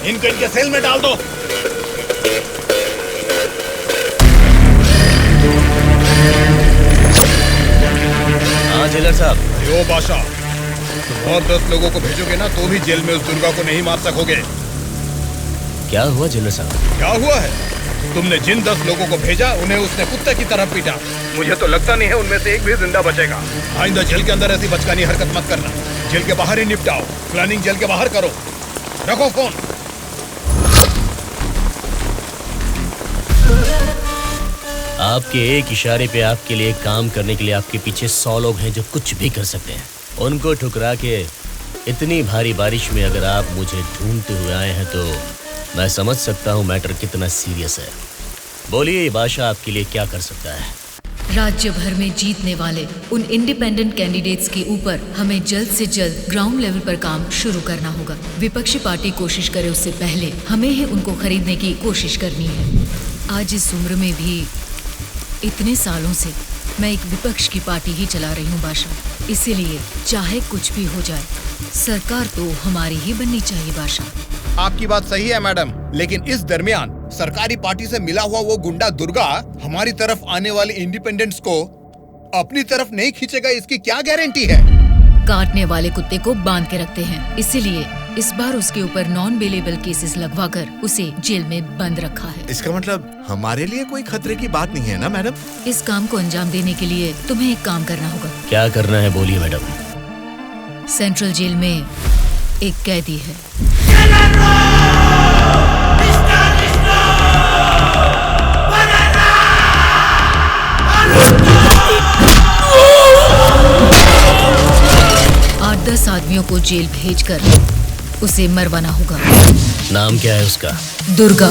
इनको इनके सेल में डाल दो। हाँ जेलर साहब। यो बादशाह, तुम और 10 लोगों को भेजोगे ना तो भी जेल में उस दुर्गा को नहीं मार सकोगे। क्या हुआ जेलर साहब? क्या हुआ है? तुमने जिन 10 लोगों को भेजा उन्हें उसने कुत्ते की तरह पीटा। मुझे तो लगता नहीं है उनमें से एक भी जिंदा बचेगा। आइंदा जेल के अंदर ऐसी बचकानी हरकत मत करना। जेल के बाहर ही निपटाओ। प्लानिंग जेल के बाहर करो। रखो फोन। आपके एक इशारे पे आपके लिए काम करने के लिए आपके पीछे 100 लोग हैं जो कुछ भी कर सकते हैं। उनको ठुकरा के इतनी भारी बारिश में अगर आप मुझे ढूंढते हुए आए हैं तो मैं समझ सकता हूँ मैटर कितना सीरियस है। बोलिए बादशाह आपके लिए क्या कर सकता है? राज्य भर में जीतने वाले उन इंडिपेंडेंट कैंडिडेट्स के ऊपर हमें जल्द से जल्द ग्राउंड लेवल पर काम शुरू करना होगा। विपक्षी पार्टी कोशिश करे उससे पहले हमें ही उनको खरीदने की कोशिश करनी है। आज इस उम्र में भी इतने सालों से मैं एक विपक्ष की पार्टी ही चला रही हूँ बादशाह। इसीलिए चाहे कुछ भी हो जाए सरकार तो हमारी ही बननी चाहिए बादशाह। आपकी बात सही है मैडम, लेकिन इस दरमियान सरकारी पार्टी से मिला हुआ वो गुंडा दुर्गा हमारी तरफ आने वाले इंडिपेंडेंट्स को अपनी तरफ नहीं खींचेगा, इसकी क्या गारंटी है? काटने वाले कुत्ते को बांध के रखते हैं, इसीलिए इस बार उसके ऊपर नॉन बेलेबल केसेस लगवाकर उसे जेल में बंद रखा है। इसका मतलब हमारे लिए कोई खतरे की बात नहीं है ना मैडम? इस काम को अंजाम देने के लिए तुम्हें एक काम करना होगा। क्या करना है बोलिए मैडम। सेंट्रल जेल में एक कैदी है। आठ 10 आदमियों को जेल भेजकर उसे मरवाना होगा। नाम क्या है उसका? Durga.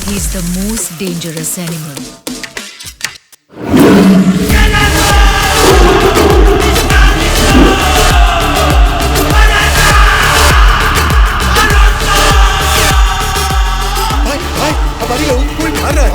He is the most dangerous animal. हमारी कोई मार रहा है।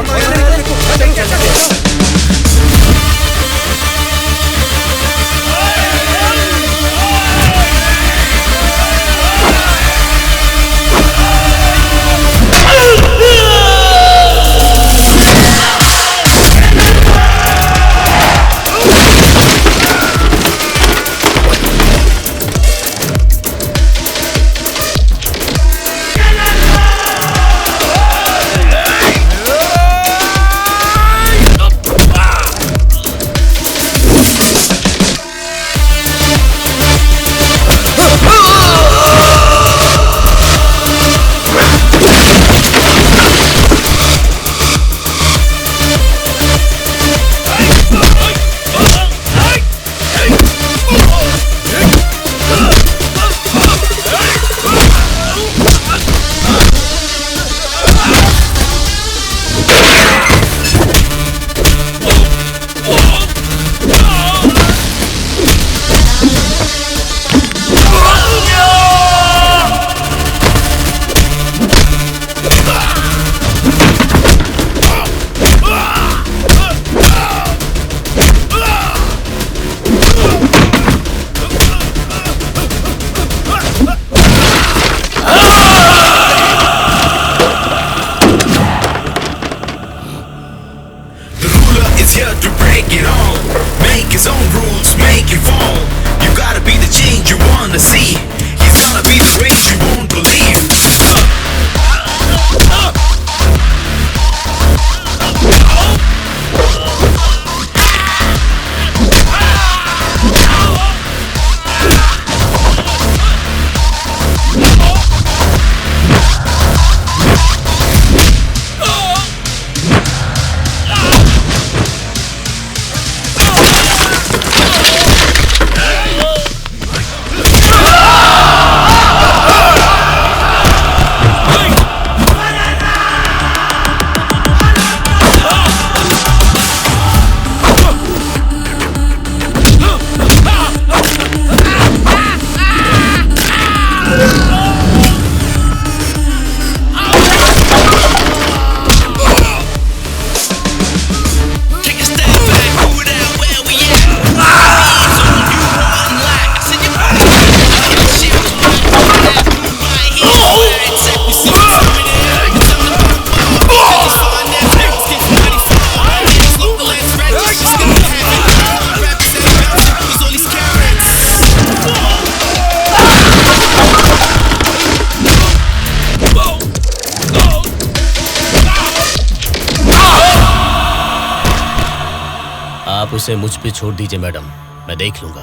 उसे मुझ पे छोड़ दीजिए मैडम, मैं देख लूंगा।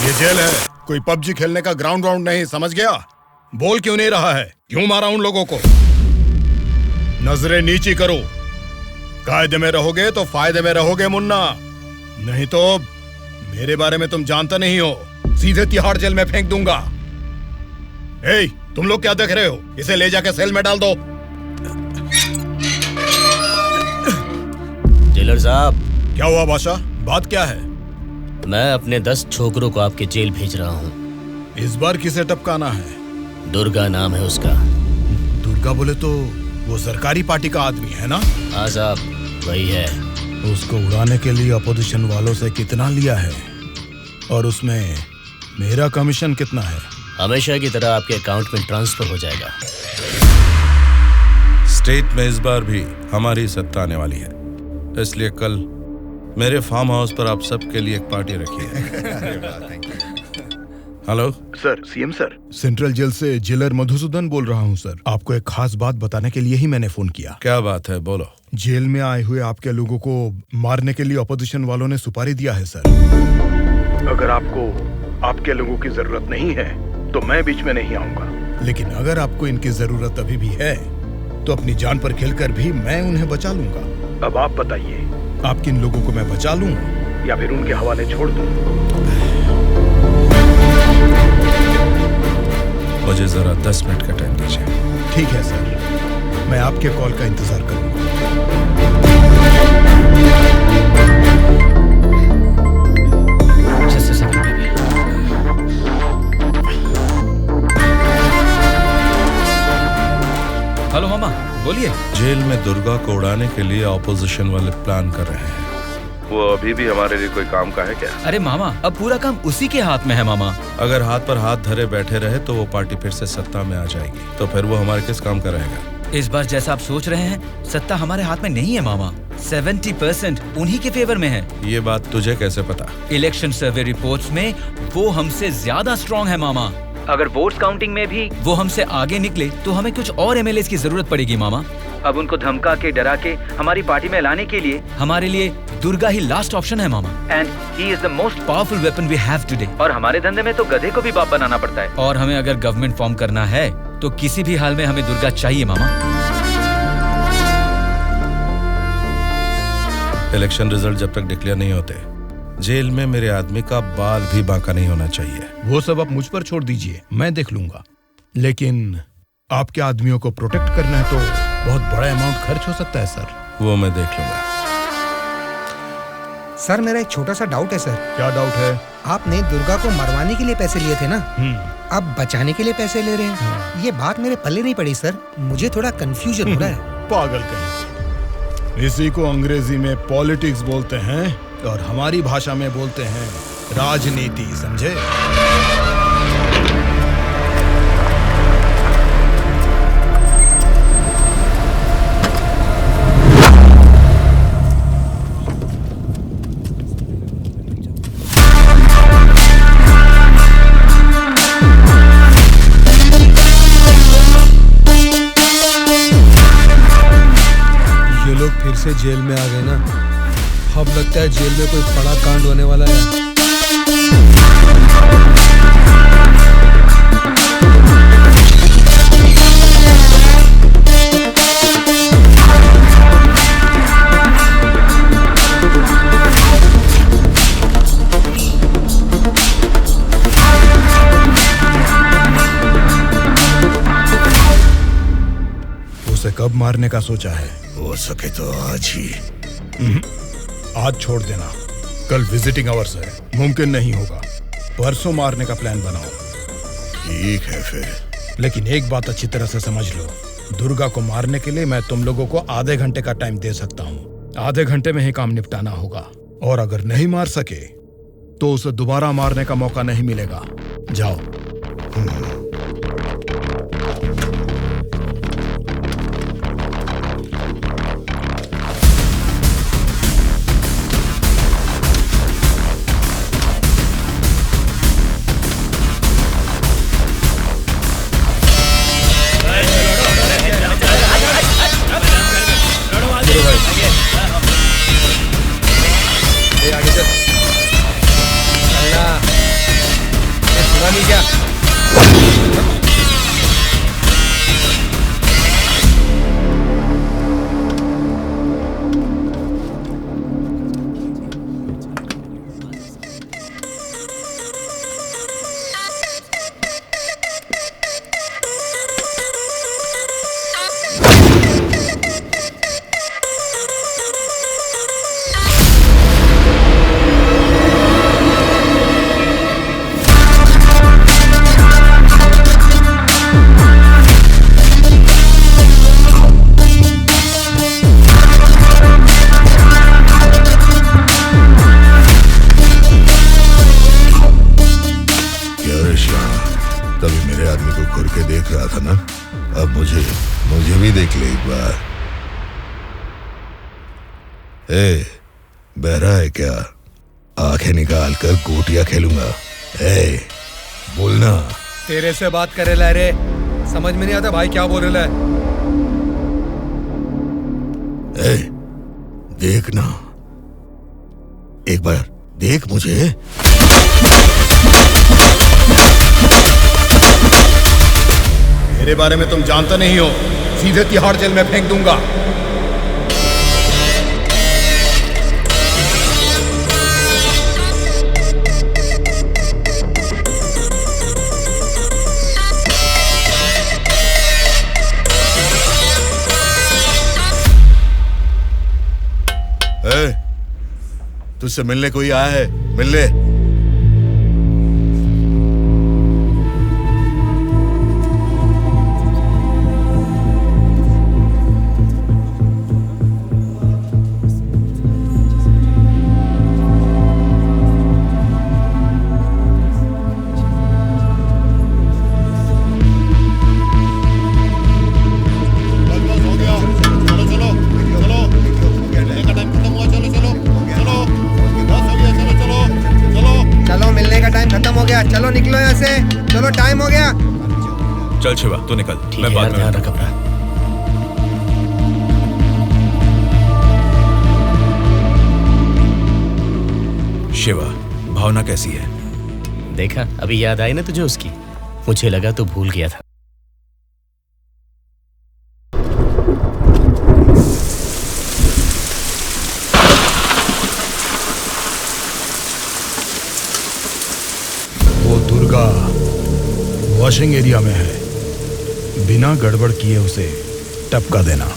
ये जेल है, कोई पबजी खेलने का ग्राउंड वाउंड नहीं, समझ गया? बोल क्यों नहीं रहा है? क्यों मारा उन लोगों को? नजरें नीची करो। कायदे में रहोगे तो फायदे में रहोगे मुन्ना, नहीं तो मेरे बारे में तुम जानता नहीं हो, सीधे तिहाड़ जेल में फेंक दूंगा। ए, तुम लोग क्या देख रहे हो? इसे ले जाके सेल में डाल दो। जेलर साहब। क्या हुआ बादशाह, बात क्या है? मैं अपने 10 छोकरों को आपके जेल भेज रहा हूँ। इस बार किसे टपकाना है? दुर्गा नाम है उसका। दुर्गा बोले तो वो सरकारी पार्टी का आदमी है ना? हाँ साहब, वही है। उसको उड़ाने के लिए अपोजिशन वालों से कितना लिया है और उसमें मेरा कमीशन कितना है? हमेशा की तरह आपके अकाउंट में ट्रांसफर हो जाएगा। स्टेट में इस बार भी हमारी सत्ता आने वाली है, इसलिए कल मेरे फार्म हाउस पर आप सबके लिए एक पार्टी रखी है। Hello sir, CM sir. Central jail से जेलर मधुसूदन बोल रहा हूँ सर। आपको एक खास बात बताने के लिए ही मैंने फोन किया। क्या बात है, बोलो। जेल में आए हुए आपके लोगों को मारने के लिए अपोजिशन वालों ने सुपारी दिया है सर। अगर आपको आपके लोगों की जरूरत नहीं है तो मैं बीच में नहीं आऊंगा, लेकिन अगर आपको इनकी जरूरत अभी भी है तो अपनी जान पर खेलकर भी मैं उन्हें बचा लूंगा। अब आप बताइए, आप किन लोगों को मैं बचा लूं या फिर उनके हवाले छोड़ दूं? मुझे जरा 10 मिनट का टाइम दीजिए। ठीक है सर, मैं आपके कॉल का इंतजार करूंगा। Just a second, baby. Hello मामा, बोलिए। जेल में दुर्गा को उड़ाने के लिए ऑपोजिशन वाले प्लान कर रहे हैं। वो अभी भी हमारे लिए कोई काम का है क्या? अरे मामा, अब पूरा काम उसी के हाथ में है मामा। अगर हाथ पर हाथ धरे बैठे रहे तो वो पार्टी फिर से सत्ता में आ जाएगी, तो फिर वो हमारे किस काम का रहेगा? इस बार जैसा आप सोच रहे हैं, सत्ता हमारे हाथ में नहीं है मामा। 70% उन्हीं के फेवर में है। ये बात तुझे कैसे पता? इलेक्शन सर्वे रिपोर्ट्स में वो हमसे ज्यादा स्ट्रॉन्ग है मामा। अगर वोट्स काउंटिंग में भी वो हमसे आगे निकले तो हमें कुछ और एमएलएस की जरूरत पड़ेगी मामा। अब उनको धमका के डरा के हमारी पार्टी में लाने के लिए हमारे लिए दुर्गा ही लास्ट ऑप्शन है मामा। And he is the most powerful weapon we have today. और हमारे धंधे में तो गधे को भी बाप बनाना पड़ता है। और हमें अगर गवर्नमेंट फॉर्म करना है तो किसी भी हाल में हमें दुर्गा चाहिए मामा। इलेक्शन रिजल्ट जब तक डिक्लेयर नहीं होते, जेल में मेरे आदमी का बाल भी बांका नहीं होना चाहिए। वो सब आप मुझ पर छोड़ दीजिए, मैं देख लूंगा। लेकिन आपके आदमियों को प्रोटेक्ट करना है तो बहुत बड़ा अमाउंट खर्च हो सकता है सर। वो मैं देख लूंगा। सर, मेरा एक छोटा सा डाउट है सर। क्या डाउट है? आपने दुर्गा को मरवाने के लिए पैसे लिए थे ना, अब बचाने के लिए पैसे ले रहे हैं। ये बात मेरे पल्ले नहीं पड़ी सर, मुझे थोड़ा कंफ्यूजन हो रहा है। पागल कहीं। इसी को अंग्रेजी में पॉलिटिक्स बोलते हैं और हमारी भाषा में बोलते हैं राजनीति, समझे? ये लोग फिर से जेल में आ गए ना। अब लगता है जेल में कोई बड़ा कांड होने वाला है। उसे कब मारने का सोचा है? हो सके तो आज ही। आज छोड़ देना, कल विजिटिंग आवर्स है, मुमकिन नहीं होगा। परसों मारने का प्लान बनाओ। ठीक है फिर, लेकिन एक बात अच्छी तरह से समझ लो, दुर्गा को मारने के लिए मैं तुम लोगों को आधे घंटे का टाइम दे सकता हूँ। आधे घंटे में ही काम निपटाना होगा, और अगर नहीं मार सके तो उसे दोबारा मारने का मौका नहीं मिलेगा। जाओ। पता नहीं क्या। मुझे भी देख ले एक बार। ए, बहरा है क्या? आंखें निकाल कर गोटियां खेलूंगा। ए, बोलना। तेरे से बात करे ला रे, समझ में नहीं आता भाई क्या बोल रहा है। ए, देखना, एक बार देख मुझे। मेरे बारे में तुम जानता नहीं हो, सीधे तिहाड़ जेल में फेंक दूंगा। तुझसे मिलने कोई आया है, मिलने। चलो निकलो यहाँ से, चलो टाइम हो गया। चल शिवा तू निकल, मैं बाद में ध्यान रख अपना। शिवा, भावना कैसी है? देखा, अभी याद आई ना तुझे उसकी? मुझे लगा तू भूल गया था। वॉशिंग एरिया में है, बिना गड़बड़ किए उसे टपका देना।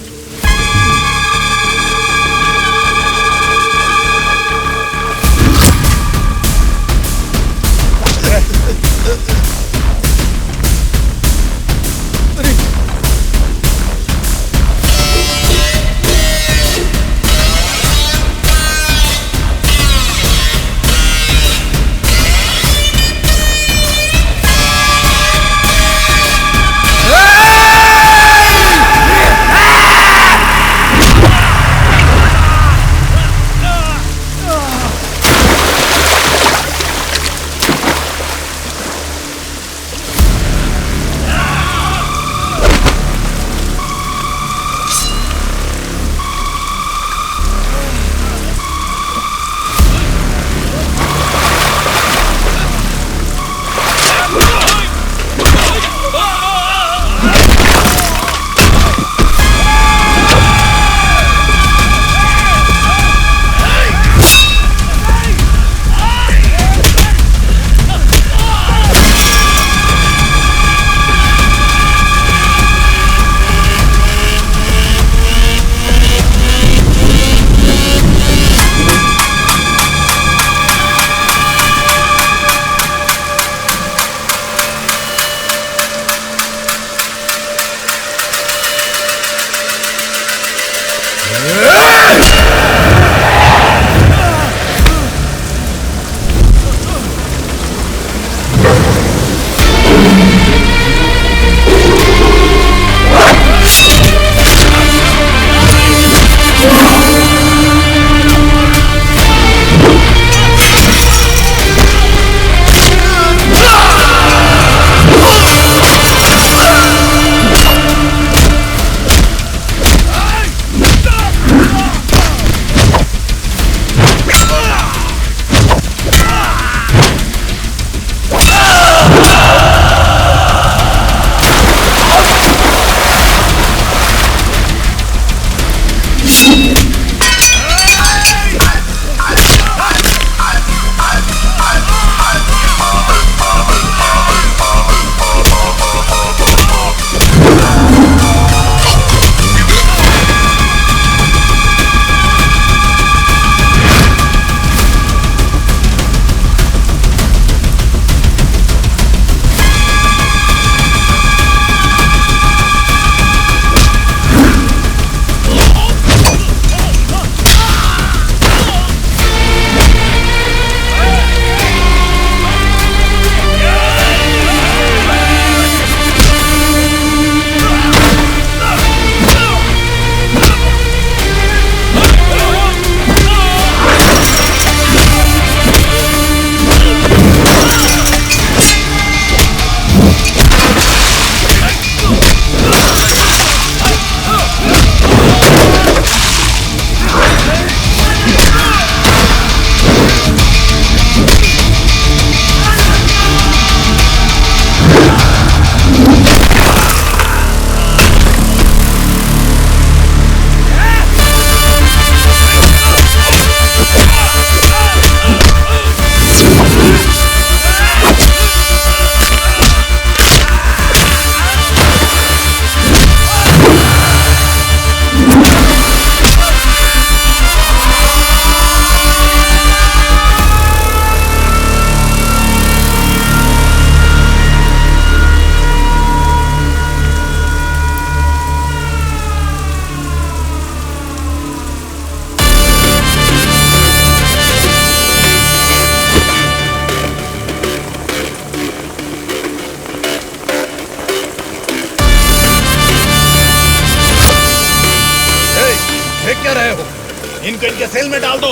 इनको इनके सेल में डाल दो।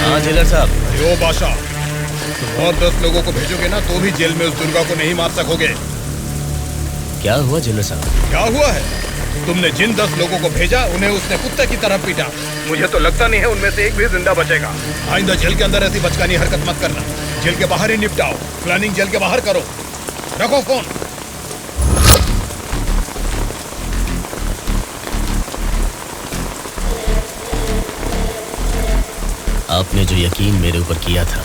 हाँ जेलर साहब। यो बादशाह, तुम और 10 लोगों को भेजोगे ना तो भी जेल में उस दुर्गा को नहीं मार सकोगे। क्या हुआ जेलर साहब? क्या हुआ है? तुमने जिन 10 लोगों को भेजा उन्हें उसने कुत्ते की तरह पीटा। मुझे तो लगता नहीं है उनमें से एक भी जिंदा बचेगा। आइंदा जेल के अंदर ऐसी बचकानी हरकत मत करना। जेल के बाहर ही निपटाओ। प्लानिंग जेल के बाहर करो। रखो फोन। आपने जो यकीन मेरे ऊपर किया था,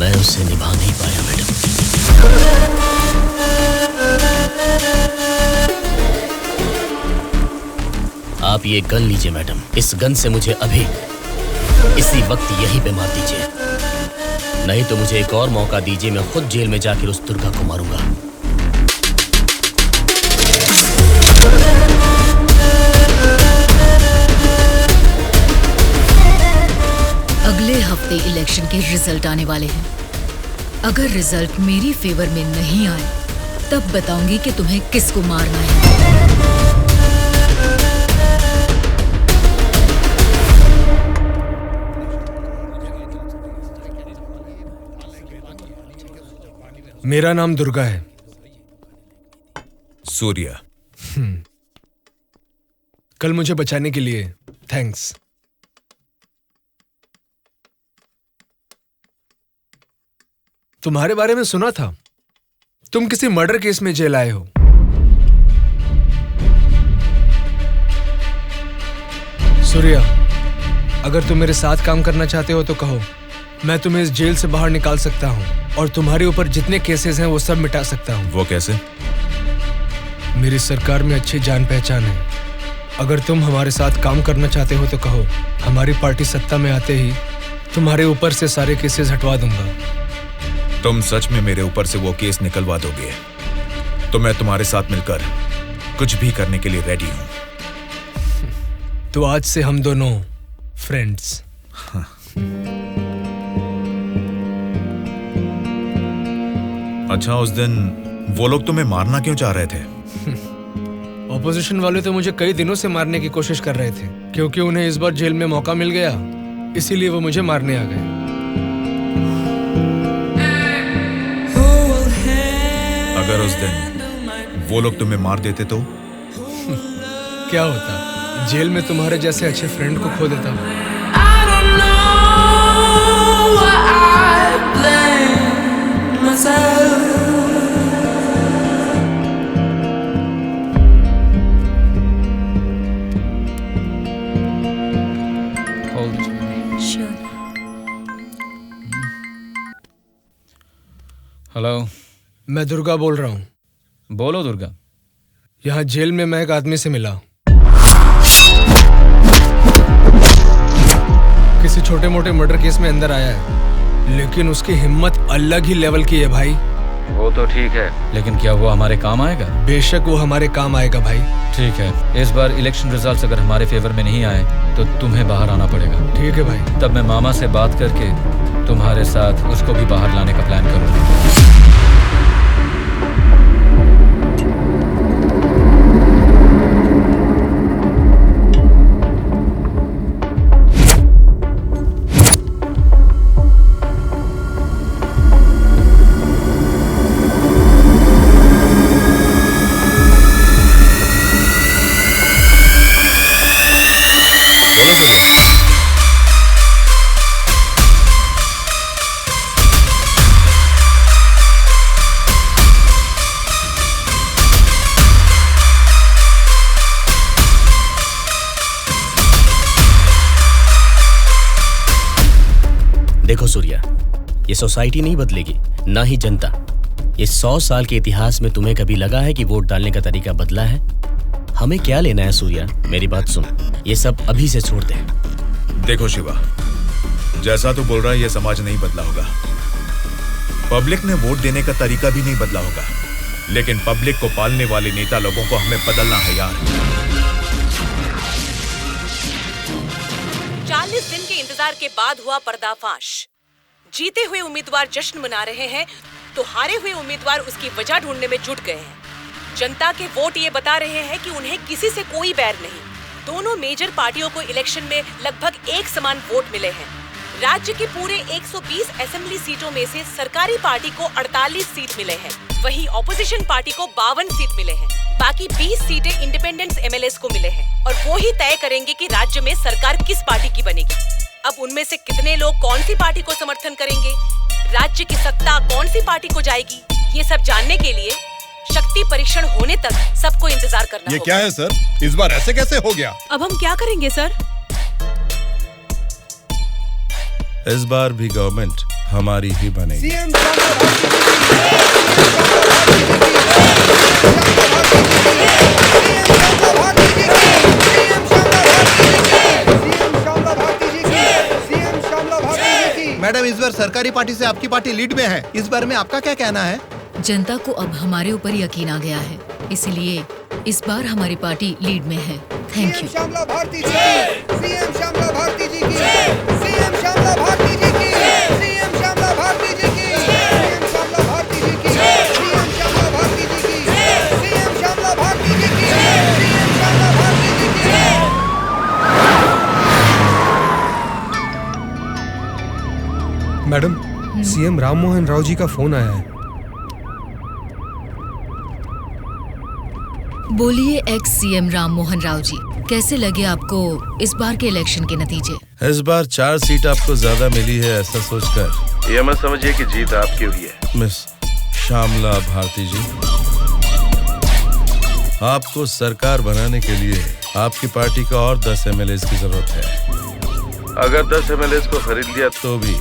मैं उससे निभा नहीं पाया मैडम। आप ये गन लीजिए मैडम। इस गन से मुझे अभी इसी वक्त यहीं पे मार दीजिए, नहीं तो मुझे एक और मौका दीजिए। मैं खुद जेल में जाकर उस दुर्गा को मारूंगा। अगले हफ्ते इलेक्शन के रिजल्ट आने वाले हैं। अगर रिजल्ट मेरी फेवर में नहीं आए तब बताऊंगी कि तुम्हें किसको मारना है। मेरा नाम दुर्गा है। सूर्या। कल मुझे बचाने के लिए थैंक्स। तुम्हारे बारे में सुना था, तुम किसी मर्डर केस में जेल आए हो। सूर्या, अगर तुम मेरे साथ काम करना चाहते हो तो कहो, मैं तुम्हें इस जेल से बाहर निकाल सकता हूँ और तुम्हारे ऊपर जितने केसेस हैं वो सब मिटा सकता हूँ। वो कैसे? मेरी सरकार में अच्छी जान पहचान है। अगर तुम हमारे साथ काम करना चाहते हो तो कहो, हमारी पार्टी सत्ता में आते ही तुम्हारे ऊपर से सारे केसेस हटवा दूंगा। तुम सच में मेरे ऊपर से वो केस निकलवा दोगे तो मैं तुम्हारे साथ मिलकर कुछ भी करने के लिए रेडी हूं। तो आज से हम दोनों फ्रेंड्स। अच्छा, उस दिन वो लोग तुम्हें मारना क्यों चाह रहे थे? ऑपोजिशन वाले तो मुझे कई दिनों से मारने की कोशिश कर रहे थे, क्योंकि उन्हें इस बार जेल में मौका मिल गया, इसीलिए वो मुझे मारने आ गए। अगर उस दिन वो लोग तुम्हें मार देते तो? क्या होता? जेल में तुम्हारे जैसे अच्छे फ्रेंड को खो देता। हेलो, मैं दुर्गा बोल रहा हूँ। बोलो दुर्गा। यहाँ जेल में मैं एक आदमी से मिला। किसी छोटे मोटे मर्डर केस में अंदर आया है, लेकिन उसकी हिम्मत अलग ही लेवल की है भाई। वो तो ठीक है, लेकिन क्या वो हमारे काम आएगा? बेशक वो हमारे काम आएगा भाई। ठीक है, इस बार इलेक्शन रिजल्ट्स अगर हमारे फेवर में नहीं आए तो तुम्हें बाहर आना पड़ेगा। ठीक है भाई। तब मैं मामा से बात करके तुम्हारे साथ उसको भी बाहर लाने का प्लान करूंगा। देखो सूर्या, ये सोसाइटी नहीं बदलेगी, ना ही जनता। ये 100 साल के इतिहास में तुम्हें कभी लगा है कि वोट डालने का तरीका बदला है? हमें क्या लेना है सूर्या, मेरी बात सुन, ये सब अभी से छोड़ दे। देखो शिवा, जैसा तू बोल रहा है ये समाज नहीं बदला होगा, पब्लिक ने वोट देने का तरीका भी नहीं बदला होगा, लेकिन पब्लिक को पालने वाले नेता लोगों को हमें बदलना है यार। 40 दिन के इंतजार के बाद हुआ पर्दाफाश। जीते हुए उम्मीदवार जश्न मना रहे हैं तो हारे हुए उम्मीदवार उसकी वजह ढूंढने में जुट गए हैं। जनता के वोट ये बता रहे हैं कि उन्हें किसी से कोई बैर नहीं। दोनों मेजर पार्टियों को इलेक्शन में लगभग एक समान वोट मिले हैं। राज्य के पूरे 120 असेंबली सीटों में से सरकारी पार्टी को 48 सीट मिले हैं, वहीं ऑपोजिशन पार्टी को 52 सीट मिले हैं। बाकी 20 सीटें इंडिपेंडेंट एमएलएस को मिले हैं और वो ही तय करेंगे कि राज्य में सरकार किस पार्टी की बनेगी। अब उनमें से कितने लोग कौन सी पार्टी को समर्थन करेंगे, राज्य की सत्ता कौन सी पार्टी को जाएगी, ये सब जानने के लिए शक्ति परीक्षण होने तक सबको इंतजार करना ये क्या है सर? इस बार ऐसे कैसे हो गया? अब हम क्या करेंगे सर? इस बार भी गवर्नमेंट हमारी ही बनेगी। मैडम, इस बार सरकारी पार्टी से आपकी पार्टी लीड में है। इस बारे में आपका क्या कहना है? जनता को अब हमारे ऊपर यकीन आ गया है, इसलिए इस बार हमारी पार्टी लीड में है। Thank you. श्यामला भारती जी की, सीएम श्यामला भारती जी की, सीएम श्यामला भारती जी की, सीएम श्यामला भारती जी की, सीएम श्यामला भारती जी की, सीएम श्यामला भारती जी की, सीएम श्यामला भारती जी की, सीएम श्यामला भारती जी की। मैडम, सीएम राम मोहन राव जी का फोन आया है। बोलिए एक्स सीएम राम मोहन राव जी, कैसे लगे आपको इस बार के इलेक्शन के नतीजे? इस बार 4 सीट आपको ज्यादा मिली है, ऐसा सोचकर ये मत समझिए कि जीत आपकी हुई है। मिस श्यामला भारती जी, आपको सरकार बनाने के लिए आपकी पार्टी का और 10 एमएलए की जरूरत है। अगर 10 एमएलए को खरीद लिया तो भी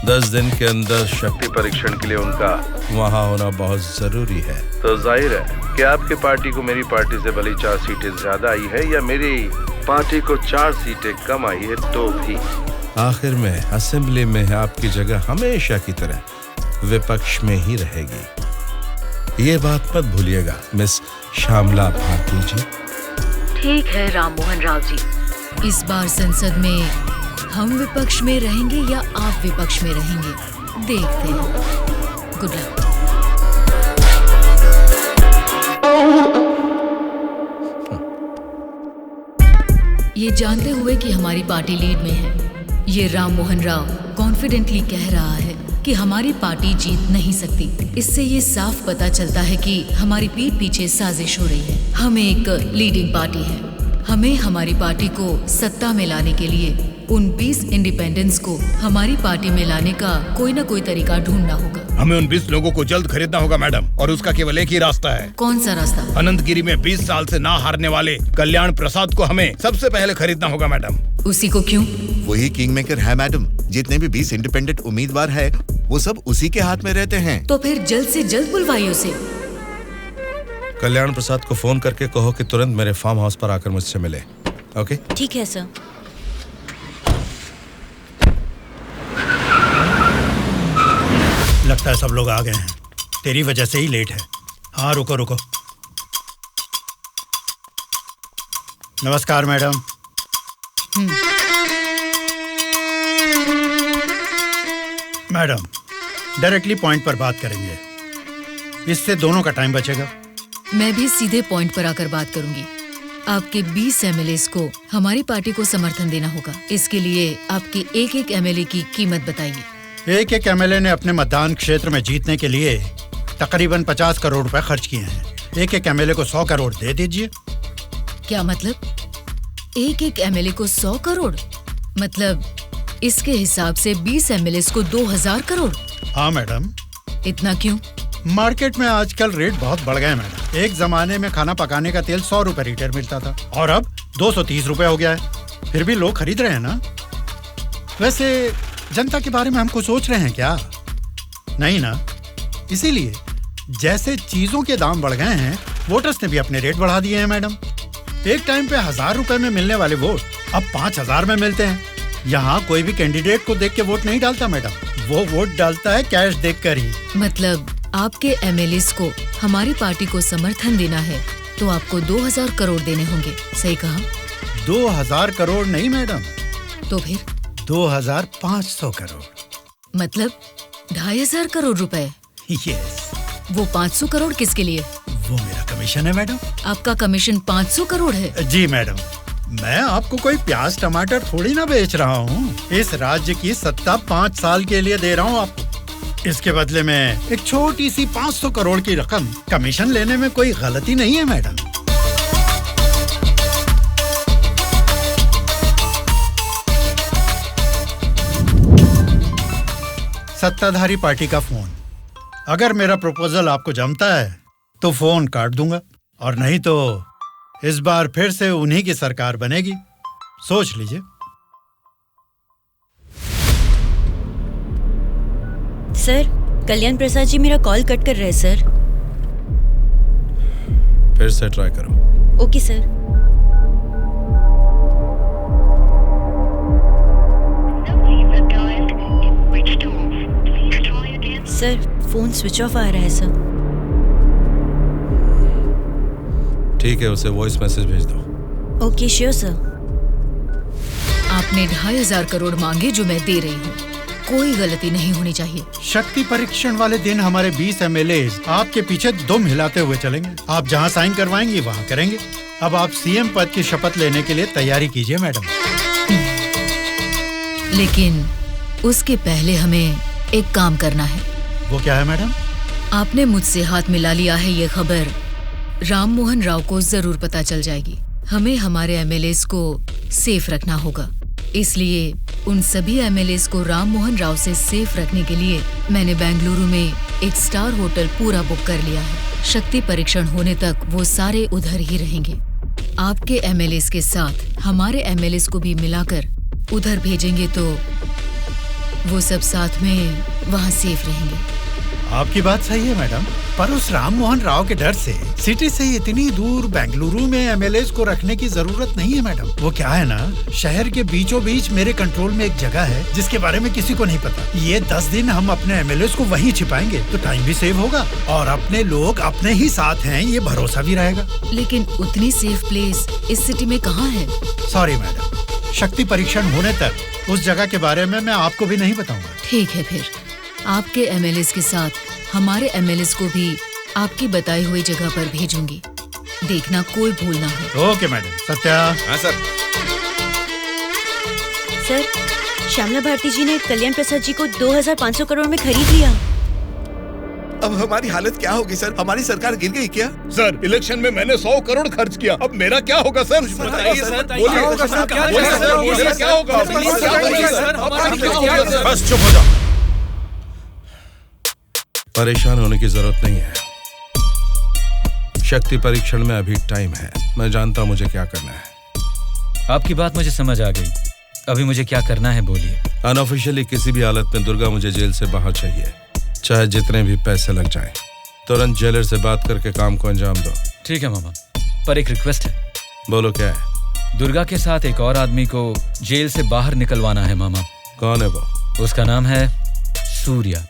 10 दिन के अंदर शक्ति परीक्षण के लिए उनका वहाँ होना बहुत जरूरी है। तो जाहिर है कि आपकी पार्टी को मेरी पार्टी से भले 4 सीटें ज्यादा आई है या मेरी पार्टी को 4 सीटें कम आई है, तो भी आखिर में असेंबली में आपकी जगह हमेशा की तरह विपक्ष में ही रहेगी। ये बात मत भूलिएगा मिस श्यामला भारती जी। ठीक है राम मोहन राव जी, इस बार संसद में हम विपक्ष में रहेंगे या आप विपक्ष में रहेंगे, देखते हैं। Good luck. ये जानते हुए कि हमारी पार्टी लीड में है, ये राम मोहन राव कॉन्फिडेंटली कह रहा है कि हमारी पार्टी जीत नहीं सकती। इससे ये साफ पता चलता है कि हमारी पीठ पीछे साजिश हो रही है। हम एक लीडिंग पार्टी है, हमें हमारी पार्टी को सत्ता में लाने के लिए उन 20 इंडिपेंडेंट्स को हमारी पार्टी में लाने का कोई न कोई तरीका ढूंढना होगा। हमें उन 20 लोगों को जल्द खरीदना होगा मैडम, और उसका केवल एक ही रास्ता है। कौन सा रास्ता? अनंतगिरी में 20 साल से ना हारने वाले कल्याण प्रसाद को हमें सबसे पहले खरीदना होगा मैडम। उसी को क्यों? वही किंग मेकर है मैडम। जितने भी 20 इंडिपेंडेंट उम्मीदवार है वो सब उसी के हाथ में रहते हैं। तो फिर जल्द से जल्द बुलवाइए उसे। कल्याण प्रसाद को फोन करके कहो कि तुरंत मेरे फार्म हाउस पर आकर मुझसे मिले। ओके? ठीक है सर। लगता है सब लोग आ गए हैं, तेरी वजह से ही लेट है। हाँ रुको रुको। नमस्कार मैडम। मैडम, डायरेक्टली पॉइंट पर बात करेंगे, इससे दोनों का टाइम बचेगा। मैं भी सीधे पॉइंट पर आकर बात करूंगी। आपके 20 एमएलए को हमारी पार्टी को समर्थन देना होगा। इसके लिए आपके एक एमएलए की कीमत बताइए। एक एमएलए ने अपने मतदान क्षेत्र में जीतने के लिए तकरीबन 50 करोड़ रुपए खर्च किए हैं। एक एमएलए को 100 करोड़ दे दीजिए। क्या मतलब? एक एमएलए को 100 करोड़? मतलब इसके हिसाब से 20 एमएलए को 2000 करोड़? हाँ मैडम। इतना क्यों? मार्केट में आजकल रेट बहुत बढ़ गए मैडम। एक जमाने में खाना पकाने का तेल 100 रुपए लीटर मिलता था और अब 230 रुपए हो गया है। फिर भी लोग खरीद रहे हैं ना। वैसे जनता के बारे में हम कुछ सोच रहे हैं क्या? नहीं ना। इसीलिए जैसे चीजों के दाम बढ़ गए हैं, वोटर्स ने भी अपने रेट बढ़ा दिए हैं मैडम। एक टाइम पे 1000 रुपए में मिलने वाले वोट अब 5000 में मिलते हैं। यहाँ कोई भी कैंडिडेट को देख के वोट नहीं डालता मैडम, वो वोट डालता है कैश देखकर ही। मतलब आपके एमएलए को हमारी पार्टी को समर्थन देना है तो आपको 2000 करोड़ देने होंगे, सही कहा? 2000 करोड़ नहीं मैडम। तो फिर? 2500 करोड़। मतलब 2500 करोड़ रुपए। यस। वो 500 करोड़ किसके लिए? वो मेरा कमीशन है मैडम। आपका कमीशन 500 करोड़ है? जी मैडम, मैं आपको कोई प्याज टमाटर थोड़ी ना बेच रहा हूँ। इस राज्य की सत्ता 5 साल के लिए दे रहा हूँ आपको। इसके बदले में एक छोटी सी 500 करोड़ की रकम कमीशन लेने में कोई गलती नहीं है मैडम। सत्ताधारी पार्टी का फोन। अगर मेरा प्रपोजल आपको जमता है तो फोन काट दूंगा, और नहीं तो इस बार फिर से उन्हीं की सरकार बनेगी। सोच लीजिए। सर, कल्याण प्रसाद जी मेरा कॉल कट कर रहे हैं सर। फिर से ट्राई करो। Okay sir. Sir, phone switch off आ रहा है सर। ठीक है, उसे वॉइस मैसेज भेज दो। Okay sure sir. आपने 2500 करोड़ मांगे जो मैं दे रही हूँ। कोई गलती नहीं होनी चाहिए। शक्ति परीक्षण वाले दिन हमारे 20 एमएलए आपके पीछे दुम हिलाते हुए चलेंगे। आप जहाँ साइन करवाएंगी वहाँ करेंगे। अब आप सीएम पद की शपथ लेने के लिए तैयारी कीजिए मैडम। लेकिन उसके पहले हमें एक काम करना है। वो क्या है मैडम? आपने मुझसे हाथ मिला लिया है, ये खबर राम मोहन राव को जरूर पता चल जाएगी। हमें हमारे एमएलएस को सेफ रखना होगा। इसलिए उन सभी एमएलएस को राम मोहन राव से सेफ रखने के लिए मैंने बेंगलुरु में एक स्टार होटल पूरा बुक कर लिया है। शक्ति परीक्षण होने तक वो सारे उधर ही रहेंगे। आपके एमएलएस के साथ हमारे एमएलएस को भी मिलाकर उधर भेजेंगे तो वो सब साथ में वहाँ सेफ रहेंगे। आपकी बात सही है मैडम, पर उस राम मोहन राव के डर से सिटी से इतनी दूर बेंगलुरु में एमएलएस को रखने की जरूरत नहीं है मैडम। वो क्या है ना, शहर के बीचों बीच मेरे कंट्रोल में एक जगह है जिसके बारे में किसी को नहीं पता। ये 10 दिन हम अपने एमएलएस को वहीं छिपाएंगे तो टाइम भी सेव होगा और अपने लोग अपने ही साथ हैं, ये भरोसा भी रहेगा। लेकिन उतनी सेफ प्लेस इस सिटी में कहाँ है? सॉरी मैडम, शक्ति परीक्षण होने तक उस जगह के बारे में मैं आपको भी नहीं बताऊंगा। ठीक है, फिर आपके एमएलएस के साथ हमारे एमएलएस को भी आपकी बताई हुई जगह पर भेजूंगी। देखना कोई भूल ना हो। Okay madam. सत्या। हाँ सर। सर, श्यामला भारती जी ने कल्याण प्रसाद जी को 2500 करोड़ में खरीद लिया। अब हमारी हालत क्या होगी सर? हमारी सरकार गिर गई क्या? सर, इलेक्शन में मैंने 100 करोड़ खर्च किया। अब मेरा क्या होगा सर? बताइए सर। मेरा क्या होगा? बस चुप हो जाओ। परेशान होने की जरूरत नहीं है। शक्ति परीक्षण में अभी टाइम है। मैं जानता हूं मुझे क्या करना है। आपकी बात मुझे समझ आ गई। अभी मुझे क्या करना है बोलिए। अनऑफिशियली किसी भी हालत में दुर्गा मुझे जेल से बाहर चाहिए, चाहे जितने भी पैसे लग जाएं। तुरंत जेलर से बात करके काम को अंजाम दो। ठीक है मामा, पर एक रिक्वेस्ट है। बोलो क्या है? दुर्गा के साथ एक और आदमी को जेल से बाहर निकलवाना है मामा। कौन है वो? उसका नाम है सूर्या।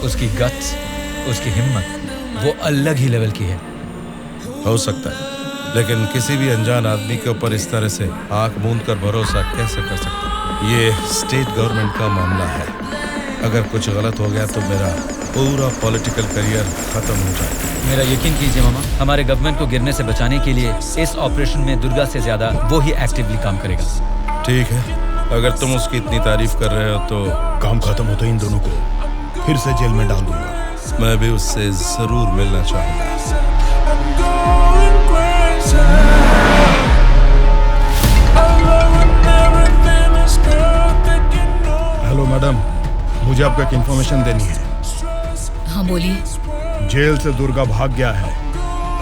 उसकी गट्स, उसकी हिम्मत, वो अलग ही लेवल की है। हो सकता है, लेकिन किसी भी अनजान आदमी के ऊपर इस तरह से आंख मूंद कर भरोसा कैसे कर सकता? ये स्टेट गवर्नमेंट का मामला है। अगर कुछ गलत हो गया तो मेरा पूरा पॉलिटिकल करियर खत्म हो जाएगा। मेरा यकीन कीजिए मामा, हमारे गवर्नमेंट को गिरने से बचाने के लिए इस ऑपरेशन में दुर्गा से ज्यादा वो ही एक्टिवली काम करेगा। ठीक है, अगर तुम उसकी इतनी तारीफ कर रहे हो तो काम खत्म होते इन दोनों को फिर से जेल में डाल दूंगा। मैं भी उससे जरूर मिलना चाहूंगा। हेलो मैडम, मुझे आपको एक इन्फॉर्मेशन देनी है। हाँ बोलिए। जेल से दुर्गा भाग गया है।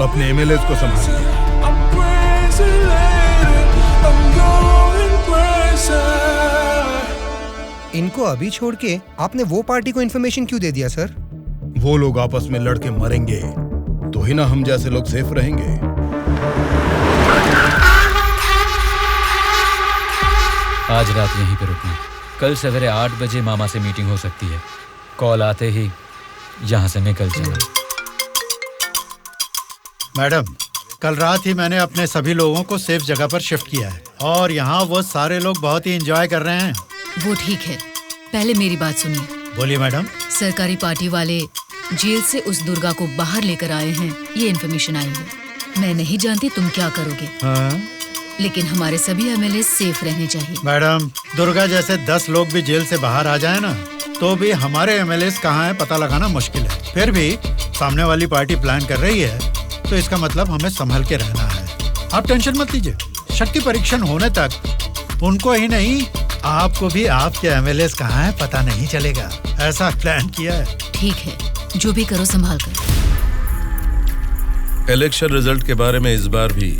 अपने एमएलएस को संभालिए। इनको अभी छोड़ के आपने वो पार्टी को इन्फॉर्मेशन क्यों दे दिया सर? वो लोग आपस में लड़के मरेंगे तो ही ना हम जैसे लोग सेफ रहेंगे। आज रात यहीं पे रुकना। कल सवेरे 8 बजे मामा से मीटिंग हो सकती है। कॉल आते ही यहाँ से निकल जाना। मैडम, कल रात ही मैंने अपने सभी लोगों को सेफ जगह पर शिफ्ट किया है और यहाँ वो सारे लोग बहुत ही एंजॉय कर रहे हैं। वो ठीक है, पहले मेरी बात सुनिए। बोलिए मैडम। सरकारी पार्टी वाले जेल से उस दुर्गा को बाहर लेकर आए हैं, ये इन्फॉर्मेशन आई है। मैं नहीं जानती तुम क्या करोगे, लेकिन हमारे सभी एमएलए सेफ रहने चाहिए। मैडम, दुर्गा जैसे 10 लोग भी जेल से बाहर आ जाए ना, तो भी हमारे एमएलए कहाँ है पता लगाना मुश्किल है। फिर भी सामने वाली पार्टी प्लान कर रही है, तो इसका मतलब हमें संभल के रहना है। आप टेंशन मत लीजिए, शक्ति परीक्षण होने तक उनको ही नहीं, आपको भी आपके एमएलए कहाँ है पता नहीं चलेगा। ऐसा प्लान किया है। ठीक है, जो भी करो संभाल कर। इलेक्शन रिजल्ट के बारे में इस बार भी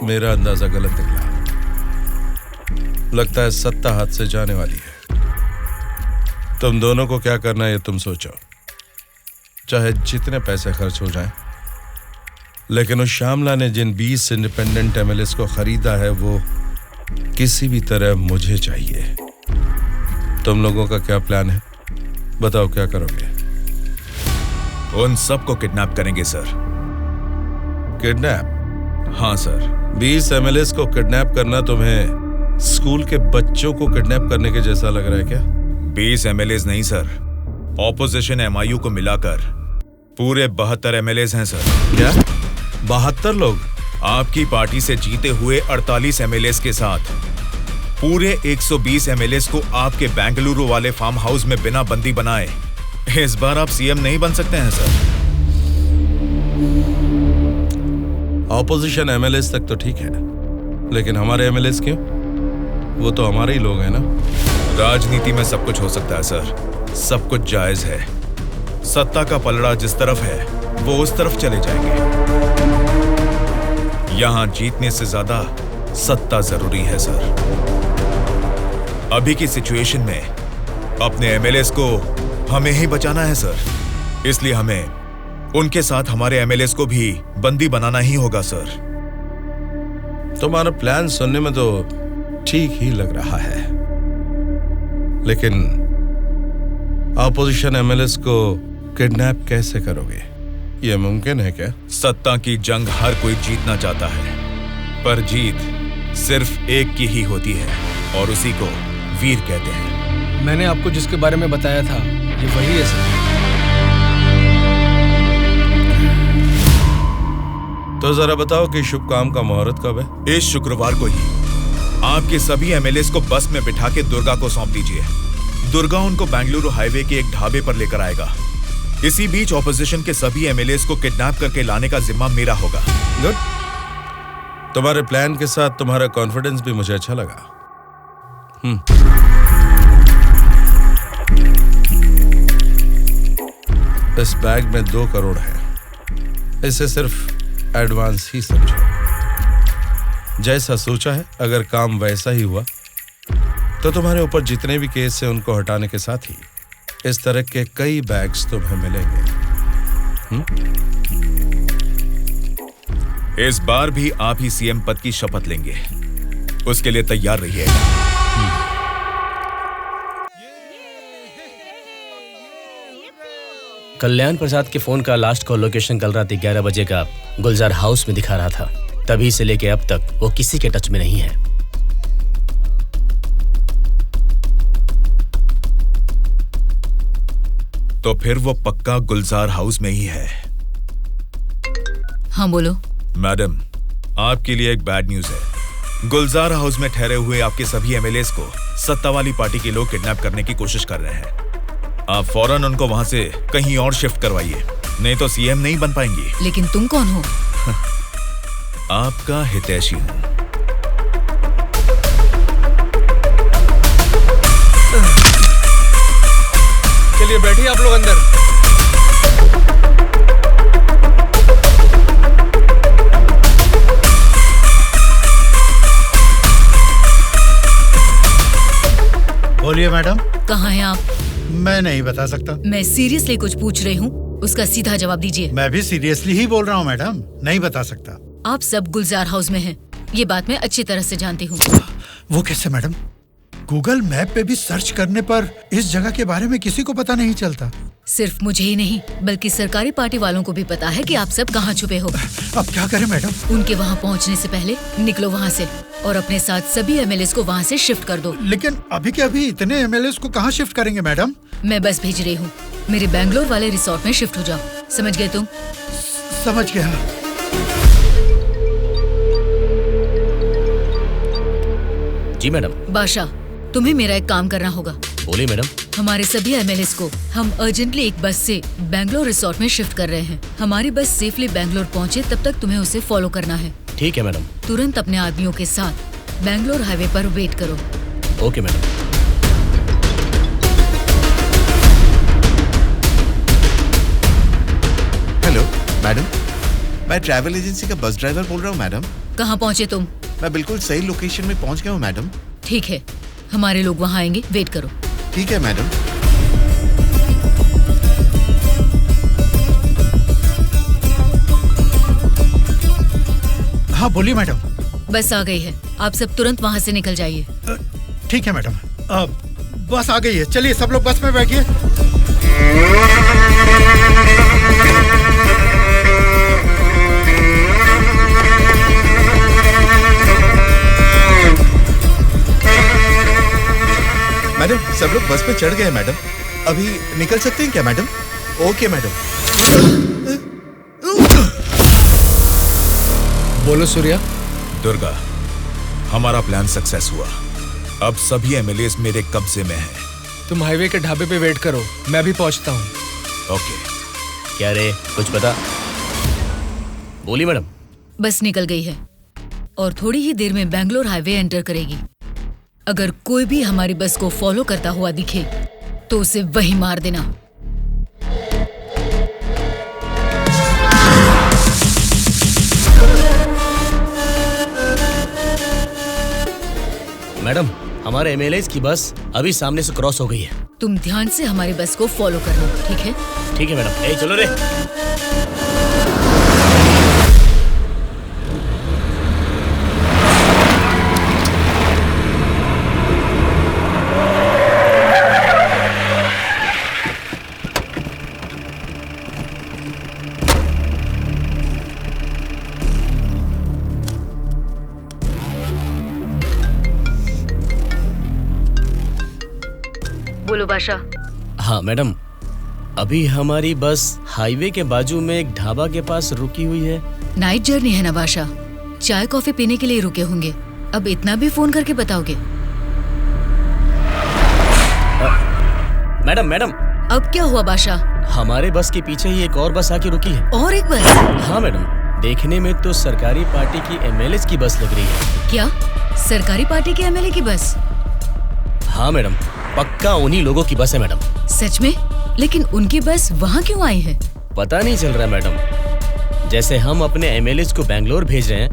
मेरा अंदाजा गलत निकला। लगता है सत्ता हाथ से जाने वाली है। तुम दोनों को क्या करना है ये तुम सोचो, चाहे जितने पैसे खर्च हो जाएं, लेकिन उस श्यामला ने जिन 20 इंडिपेंडेंट एमएलएस को खरीदा है वो किसी भी तरह मुझे चाहिए। तुम लोगों का क्या प्लान है, बताओ क्या करोगे? उन सबको किडनैप करेंगे सर। किडनैप? हाँ सर। 20 एमएलएस को किडनैप करना तुम्हें स्कूल के बच्चों को किडनैप करने के जैसा लग रहा है क्या? 20 एमएलएस नहीं सर, ऑपोजिशन एमआईयू को मिलाकर पूरे 72 एमएलएस हैं सर। क्या 72 लोग? आपकी पार्टी से जीते हुए 48 एमएलएस के साथ पूरे 120 एमएलएस को आपके बेंगलुरु वाले फार्म हाउस में बिना बंदी बनाए इस बार आप सीएम नहीं बन सकते हैं सर। ऑपोजिशन एमएलएस तक तो ठीक है, लेकिन हमारे एमएलएस क्यों? वो तो हमारे ही लोग हैं ना। राजनीति में सब कुछ हो सकता है सर, सब कुछ जायज है। सत्ता का पलड़ा जिस तरफ है वो उस तरफ चले जाएंगे। यहां जीतने से ज्यादा सत्ता जरूरी है सर। अभी की सिचुएशन में अपने एमएलएस को हमें ही बचाना है सर, इसलिए हमें उनके साथ हमारे एमएलएस को भी बंदी बनाना ही होगा सर। तुम्हारा प्लान सुनने में तो ठीक ही लग रहा है, लेकिन ऑपोजिशन एमएलएस को किडनैप कैसे करोगे? यह मुमकिन है क्या? सत्ता की जंग हर कोई जीतना चाहता है, पर जीत सिर्फ एक की ही होती है और उसी को वीर कहते हैं। मैंने आपको जिसके बारे में बताया था ये वही है सर। तो जरा बताओ कि शुभ काम का मुहूर्त कब है? इस शुक्रवार को ही आपके सभी एमएलएस को बस में बिठा के दुर्गा को सौंप दीजिए। दुर्गा उनको बेंगलुरु हाईवे के एक ढाबे पर लेकर आएगा। इसी बीच ऑपोजिशन के सभी एमएलएस को किडनैप करके लाने का जिम्मा मेरा होगा। गुड। तुम्हारे प्लान के साथ तुम्हारा कॉन्फिडेंस भी मुझे अच्छा लगा। इस बैग में 2 करोड़ है, इसे सिर्फ एडवांस ही समझो। जैसा सोचा है, अगर काम वैसा ही हुआ तो तुम्हारे ऊपर जितने भी केस हैं उनको हटाने के साथ ही इस तरह के कई बैग्स तुम्हें मिलेंगे। इस बार भी आप ही सीएम पद की शपथ लेंगे, उसके लिए तैयार रहिए। कल्याण प्रसाद के फोन का लास्ट कॉल लोकेशन कल रात 11 बजे का गुलजार हाउस में दिखा रहा था। तभी से लेके अब तक वो किसी के टच में नहीं है। तो फिर वो पक्का गुलजार हाउस में ही है। हाँ बोलो। मैडम, आपके लिए एक बैड न्यूज है। गुलजार हाउस में ठहरे हुए आपके सभी एमएलएस को सत्ता वाली पार्टी के लोग किडनैप करने की कोशिश कर रहे हैं। आप फौरन उनको वहां से कहीं और शिफ्ट करवाइए, नहीं तो सीएम नहीं बन पाएंगी। लेकिन तुम कौन हो? आपका हितैषी हूं। चलिए बैठिए आप लोग अंदर। बोलिए मैडम। कहाँ हैं आप? मैं नहीं बता सकता। मैं सीरियसली कुछ पूछ रही हूँ, उसका सीधा जवाब दीजिए। मैं भी सीरियसली ही बोल रहा हूँ मैडम, नहीं बता सकता। आप सब गुलजार हाउस में हैं, ये बात मैं अच्छी तरह से जानती हूँ। वो कैसे मैडम? गूगल मैप पे भी सर्च करने पर इस जगह के बारे में किसी को पता नहीं चलता। सिर्फ मुझे ही नहीं बल्कि सरकारी पार्टी वालों को भी पता है कि आप सब कहाँ छुपे हो। अब क्या करें मैडम? उनके वहाँ पहुँचने से पहले निकलो वहाँ से और अपने साथ सभी एमएलएस को वहाँ से शिफ्ट कर दो। लेकिन अभी के अभी इतने एमएलएस को कहाँ शिफ्ट करेंगे मैडम? मैं बस भेज रही हूँ, मेरे बैंगलोर वाले रिसोर्ट में शिफ्ट हो जाओ। समझ गए तुम? समझ गया। जी मैडम। बादशाह, तुम्हें मेरा एक काम करना होगा। बोलिए मैडम। हमारे सभी एमएलएस को हम अर्जेंटली एक बस से बैंगलोर रिसोर्ट में शिफ्ट कर रहे हैं। हमारी बस सेफली बैंगलोर पहुंचे तब तक तुम्हें उसे फॉलो करना है। ठीक है मैडम। तुरंत अपने आदमियों के साथ बैंगलोर हाईवे पर वेट करो। Okay madam. हेलो मैडम, मैं ट्रैवल एजेंसी का बस ड्राइवर बोल रहा हूँ मैडम। कहाँ पहुँचे तुम? मैं बिल्कुल सही लोकेशन में पहुँच गया हूँ मैडम। ठीक है, हमारे लोग वहाँ आएंगे, वेट करो। ठीक है मैडम। हाँ बोलिए मैडम। बस आ गई है, आप सब तुरंत वहाँ से निकल जाइए। ठीक है मैडम। बस आ गई है, चलिए सब लोग बस में बैठिए। मैडम सब लोग बस पे चढ़ गए मैडम, अभी निकल सकते हैं क्या मैडम? Okay madam. बोलो सूर्या। दुर्गा, हमारा प्लान सक्सेस हुआ। अब सभी एमएलएस मेरे कब्जे में हैं। तुम हाईवे के ढाबे पे वेट करो, मैं भी पहुंचता हूँ। ओके। क्या रे, कुछ पता? बोली मैडम। बस निकल गई है और थोड़ी ही देर में बैंगलोर हाईवे एंटर करेगी। अगर कोई भी हमारी बस को फॉलो करता हुआ दिखे तो उसे वहीं मार देना। मैडम, हमारे एमएलएस की बस अभी सामने से क्रॉस हो गई है। तुम ध्यान से हमारी बस को फॉलो करना, ठीक है? ठीक है मैडम। ए चलो रे। बोलो बादशाह। हाँ मैडम, अभी हमारी बस हाईवे के बाजू में एक ढाबा के पास रुकी हुई है। नाइट जर्नी है ना बादशाह, चाय कॉफी पीने के लिए रुके होंगे। अब इतना भी फोन करके बताओगे? Madam madam. अब क्या हुआ बादशाह? हमारे बस के पीछे ही एक और बस आके रुकी है। और एक बस? हाँ मैडम, देखने में तो सरकारी पार्टी की एमएलए की बस लग रही है। क्या सरकारी पार्टी के एमएलए की बस? हाँ मैडम, पक्का उन्हीं लोगों की बस है मैडम। सच में? लेकिन उनकी बस वहाँ क्यों आई है? पता नहीं चल रहा मैडम। जैसे हम अपने एमएलएज को बैंगलोर भेज रहे हैं,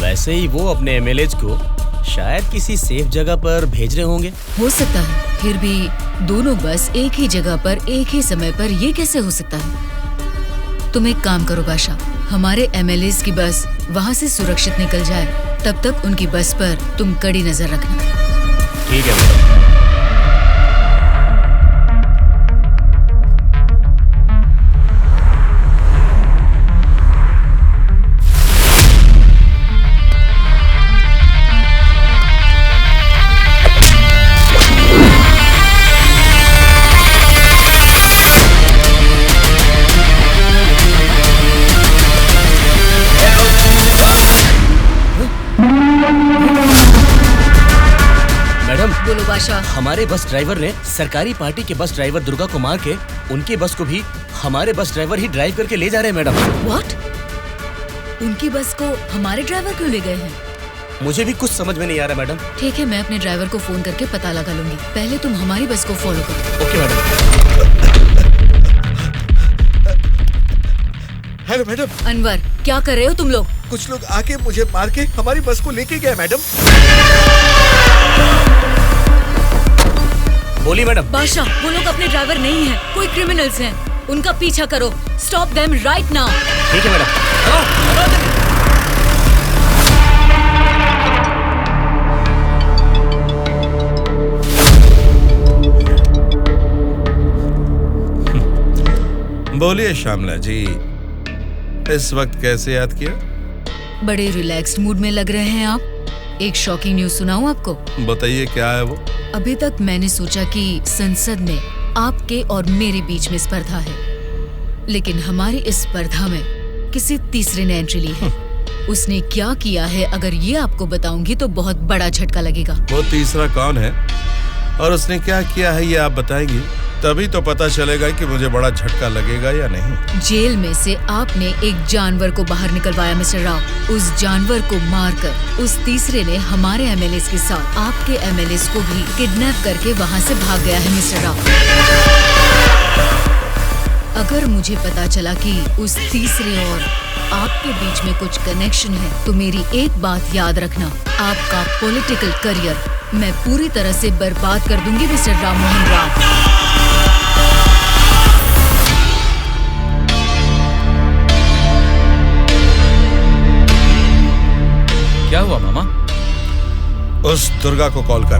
वैसे ही वो अपने एमएलएज को शायद किसी सेफ जगह पर भेज रहे होंगे। हो सकता है, फिर भी दोनों बस एक ही जगह पर एक ही समय पर ये कैसे हो सकता है? तुम एक काम करो बादशाह, हमारे एमएलएज की बस वहाँ से सुरक्षित निकल जाए, तब तक उनकी बस पर तुम कड़ी नजर रखना। ठीक है मैडम। बोलो बादशाह। हमारे बस ड्राइवर ने सरकारी पार्टी के बस ड्राइवर दुर्गा को मार के उनकी बस को भी हमारे बस ड्राइवर ही ड्राइव करके ले जा रहे हैं मैडम। व्हाट? उनकी बस को हमारे ड्राइवर क्यों ले गए हैं? मुझे भी कुछ समझ में नहीं आ रहा मैडम। ठीक है, मैं अपने ड्राइवर को फोन करके पता लगा लूंगी। पहले तुम हमारी बस को फॉलो करो। Okay madam. Hello madam. Anwar, क्या कर रहे हो तुम लोग? कुछ लोग आके मुझे मार के हमारी बस को लेके गए मैडम। बोली मैडम। बादशाह, वो लोग अपने ड्राइवर नहीं हैं, कोई क्रिमिनल्स हैं। उनका पीछा करो। Stop them right now. ठीक है मैडम। बोलिए श्यामला जी, इस वक्त कैसे याद किया? बड़े रिलैक्स्ड मूड में लग रहे हैं आप। एक शॉकिंग न्यूज सुनाऊं आपको? बताइए, क्या है वो? अभी तक मैंने सोचा कि संसद में आपके और मेरे बीच में स्पर्धा है, लेकिन हमारी इस स्पर्धा में किसी तीसरे ने एंट्री ली है। उसने क्या किया है अगर ये आपको बताऊंगी तो बहुत बड़ा झटका लगेगा। वो तीसरा कौन है और उसने क्या किया है ये आप बताएंगी, तभी तो पता चलेगा कि मुझे बड़ा झटका लगेगा या नहीं। जेल में से आपने एक जानवर को बाहर निकलवाया मिस्टर राव। उस जानवर को मारकर उस तीसरे ने हमारे एमएलएस के साथ आपके एमएलएस को भी किडनैप करके वहाँ से भाग गया है मिस्टर राव। अगर मुझे पता चला कि उस तीसरे और आपके बीच में कुछ कनेक्शन है तो मेरी एक बात याद रखना, आपका पॉलिटिकल करियर मैं पूरी तरह से बर्बाद कर दूंगी मिस्टर राम मोहन राव। क्या हुआ मामा? उस दुर्गा को कॉल कर।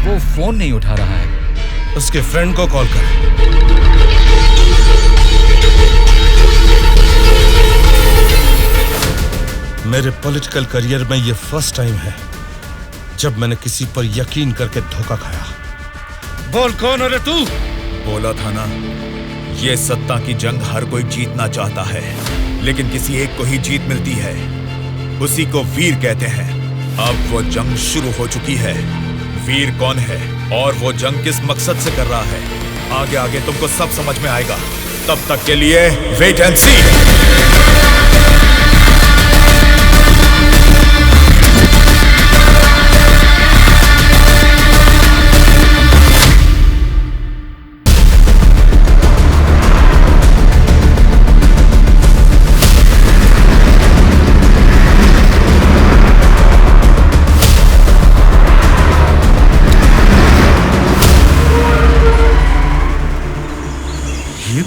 वो फोन नहीं उठा रहा है। उसके फ्रेंड को कॉल कर। मेरे पॉलिटिकल करियर में ये फर्स्ट टाइम है जब मैंने किसी पर यकीन करके धोखा खाया। बोल कौन है रे तू? बोला था ना, ये सत्ता की जंग हर कोई जीतना चाहता है, लेकिन किसी एक को ही जीत मिलती है, उसी को वीर कहते हैं। अब वो जंग शुरू हो चुकी है। वीर कौन है और वो जंग किस मकसद से कर रहा है, आगे आगे तुमको सब समझ में आएगा। तब तक के लिए वेट एंड सी।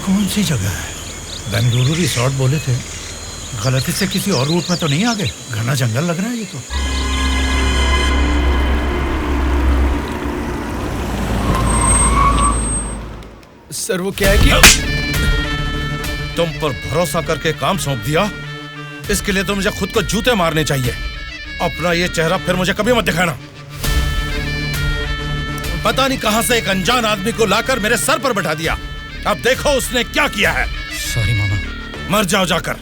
कौन सी जगह है? बेंगलुरु रिसोर्ट बोले थे, गलती से किसी और रूट में तो नहीं आ गए? घना जंगल लग रहा है ये तो। सर वो क्या है कि तुम पर भरोसा करके काम सौंप दिया, इसके लिए तो मुझे खुद को जूते मारने चाहिए। अपना ये चेहरा फिर मुझे कभी मत दिखाना। पता नहीं कहां से एक अनजान आदमी को लाकर मेरे सर पर बैठा दिया। अब देखो उसने क्या किया है। सॉरी मामा। मर जाओ जाकर।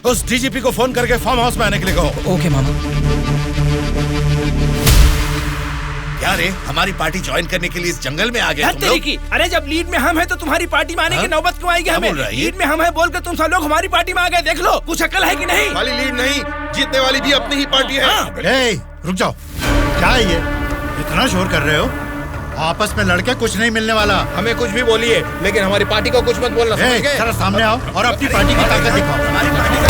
उस डीजीपी को फोन करके फार्म हाउस में आने के लिए कहो। ओके मामा। क्या रे, हमारी पार्टी ज्वाइन करने के लिए इस जंगल में आ गए तुम लोग? अरे जब लीड में हम हैं तो तुम्हारी पार्टी में आने की नौबत क्यों आएगी हमें? लीड में हम हैं बोलकर तुम सब लोग हमारी पार्टी में आ गए। देख लो, कुछ अकल है कि नहीं? खाली लीड नहीं, जीतने वाली भी अपनी ही पार्टी है। रुक जाओ, क्या है ये? इतना शोर कर रहे हो? आपस में लड़के कुछ नहीं मिलने वाला। हमें कुछ भी बोलिए, लेकिन हमारी पार्टी को कुछ मत बोलना। समझ गए? जरा सामने आओ और अपनी पार्टी की ताकत दिखाओ। हमारी पार्टी का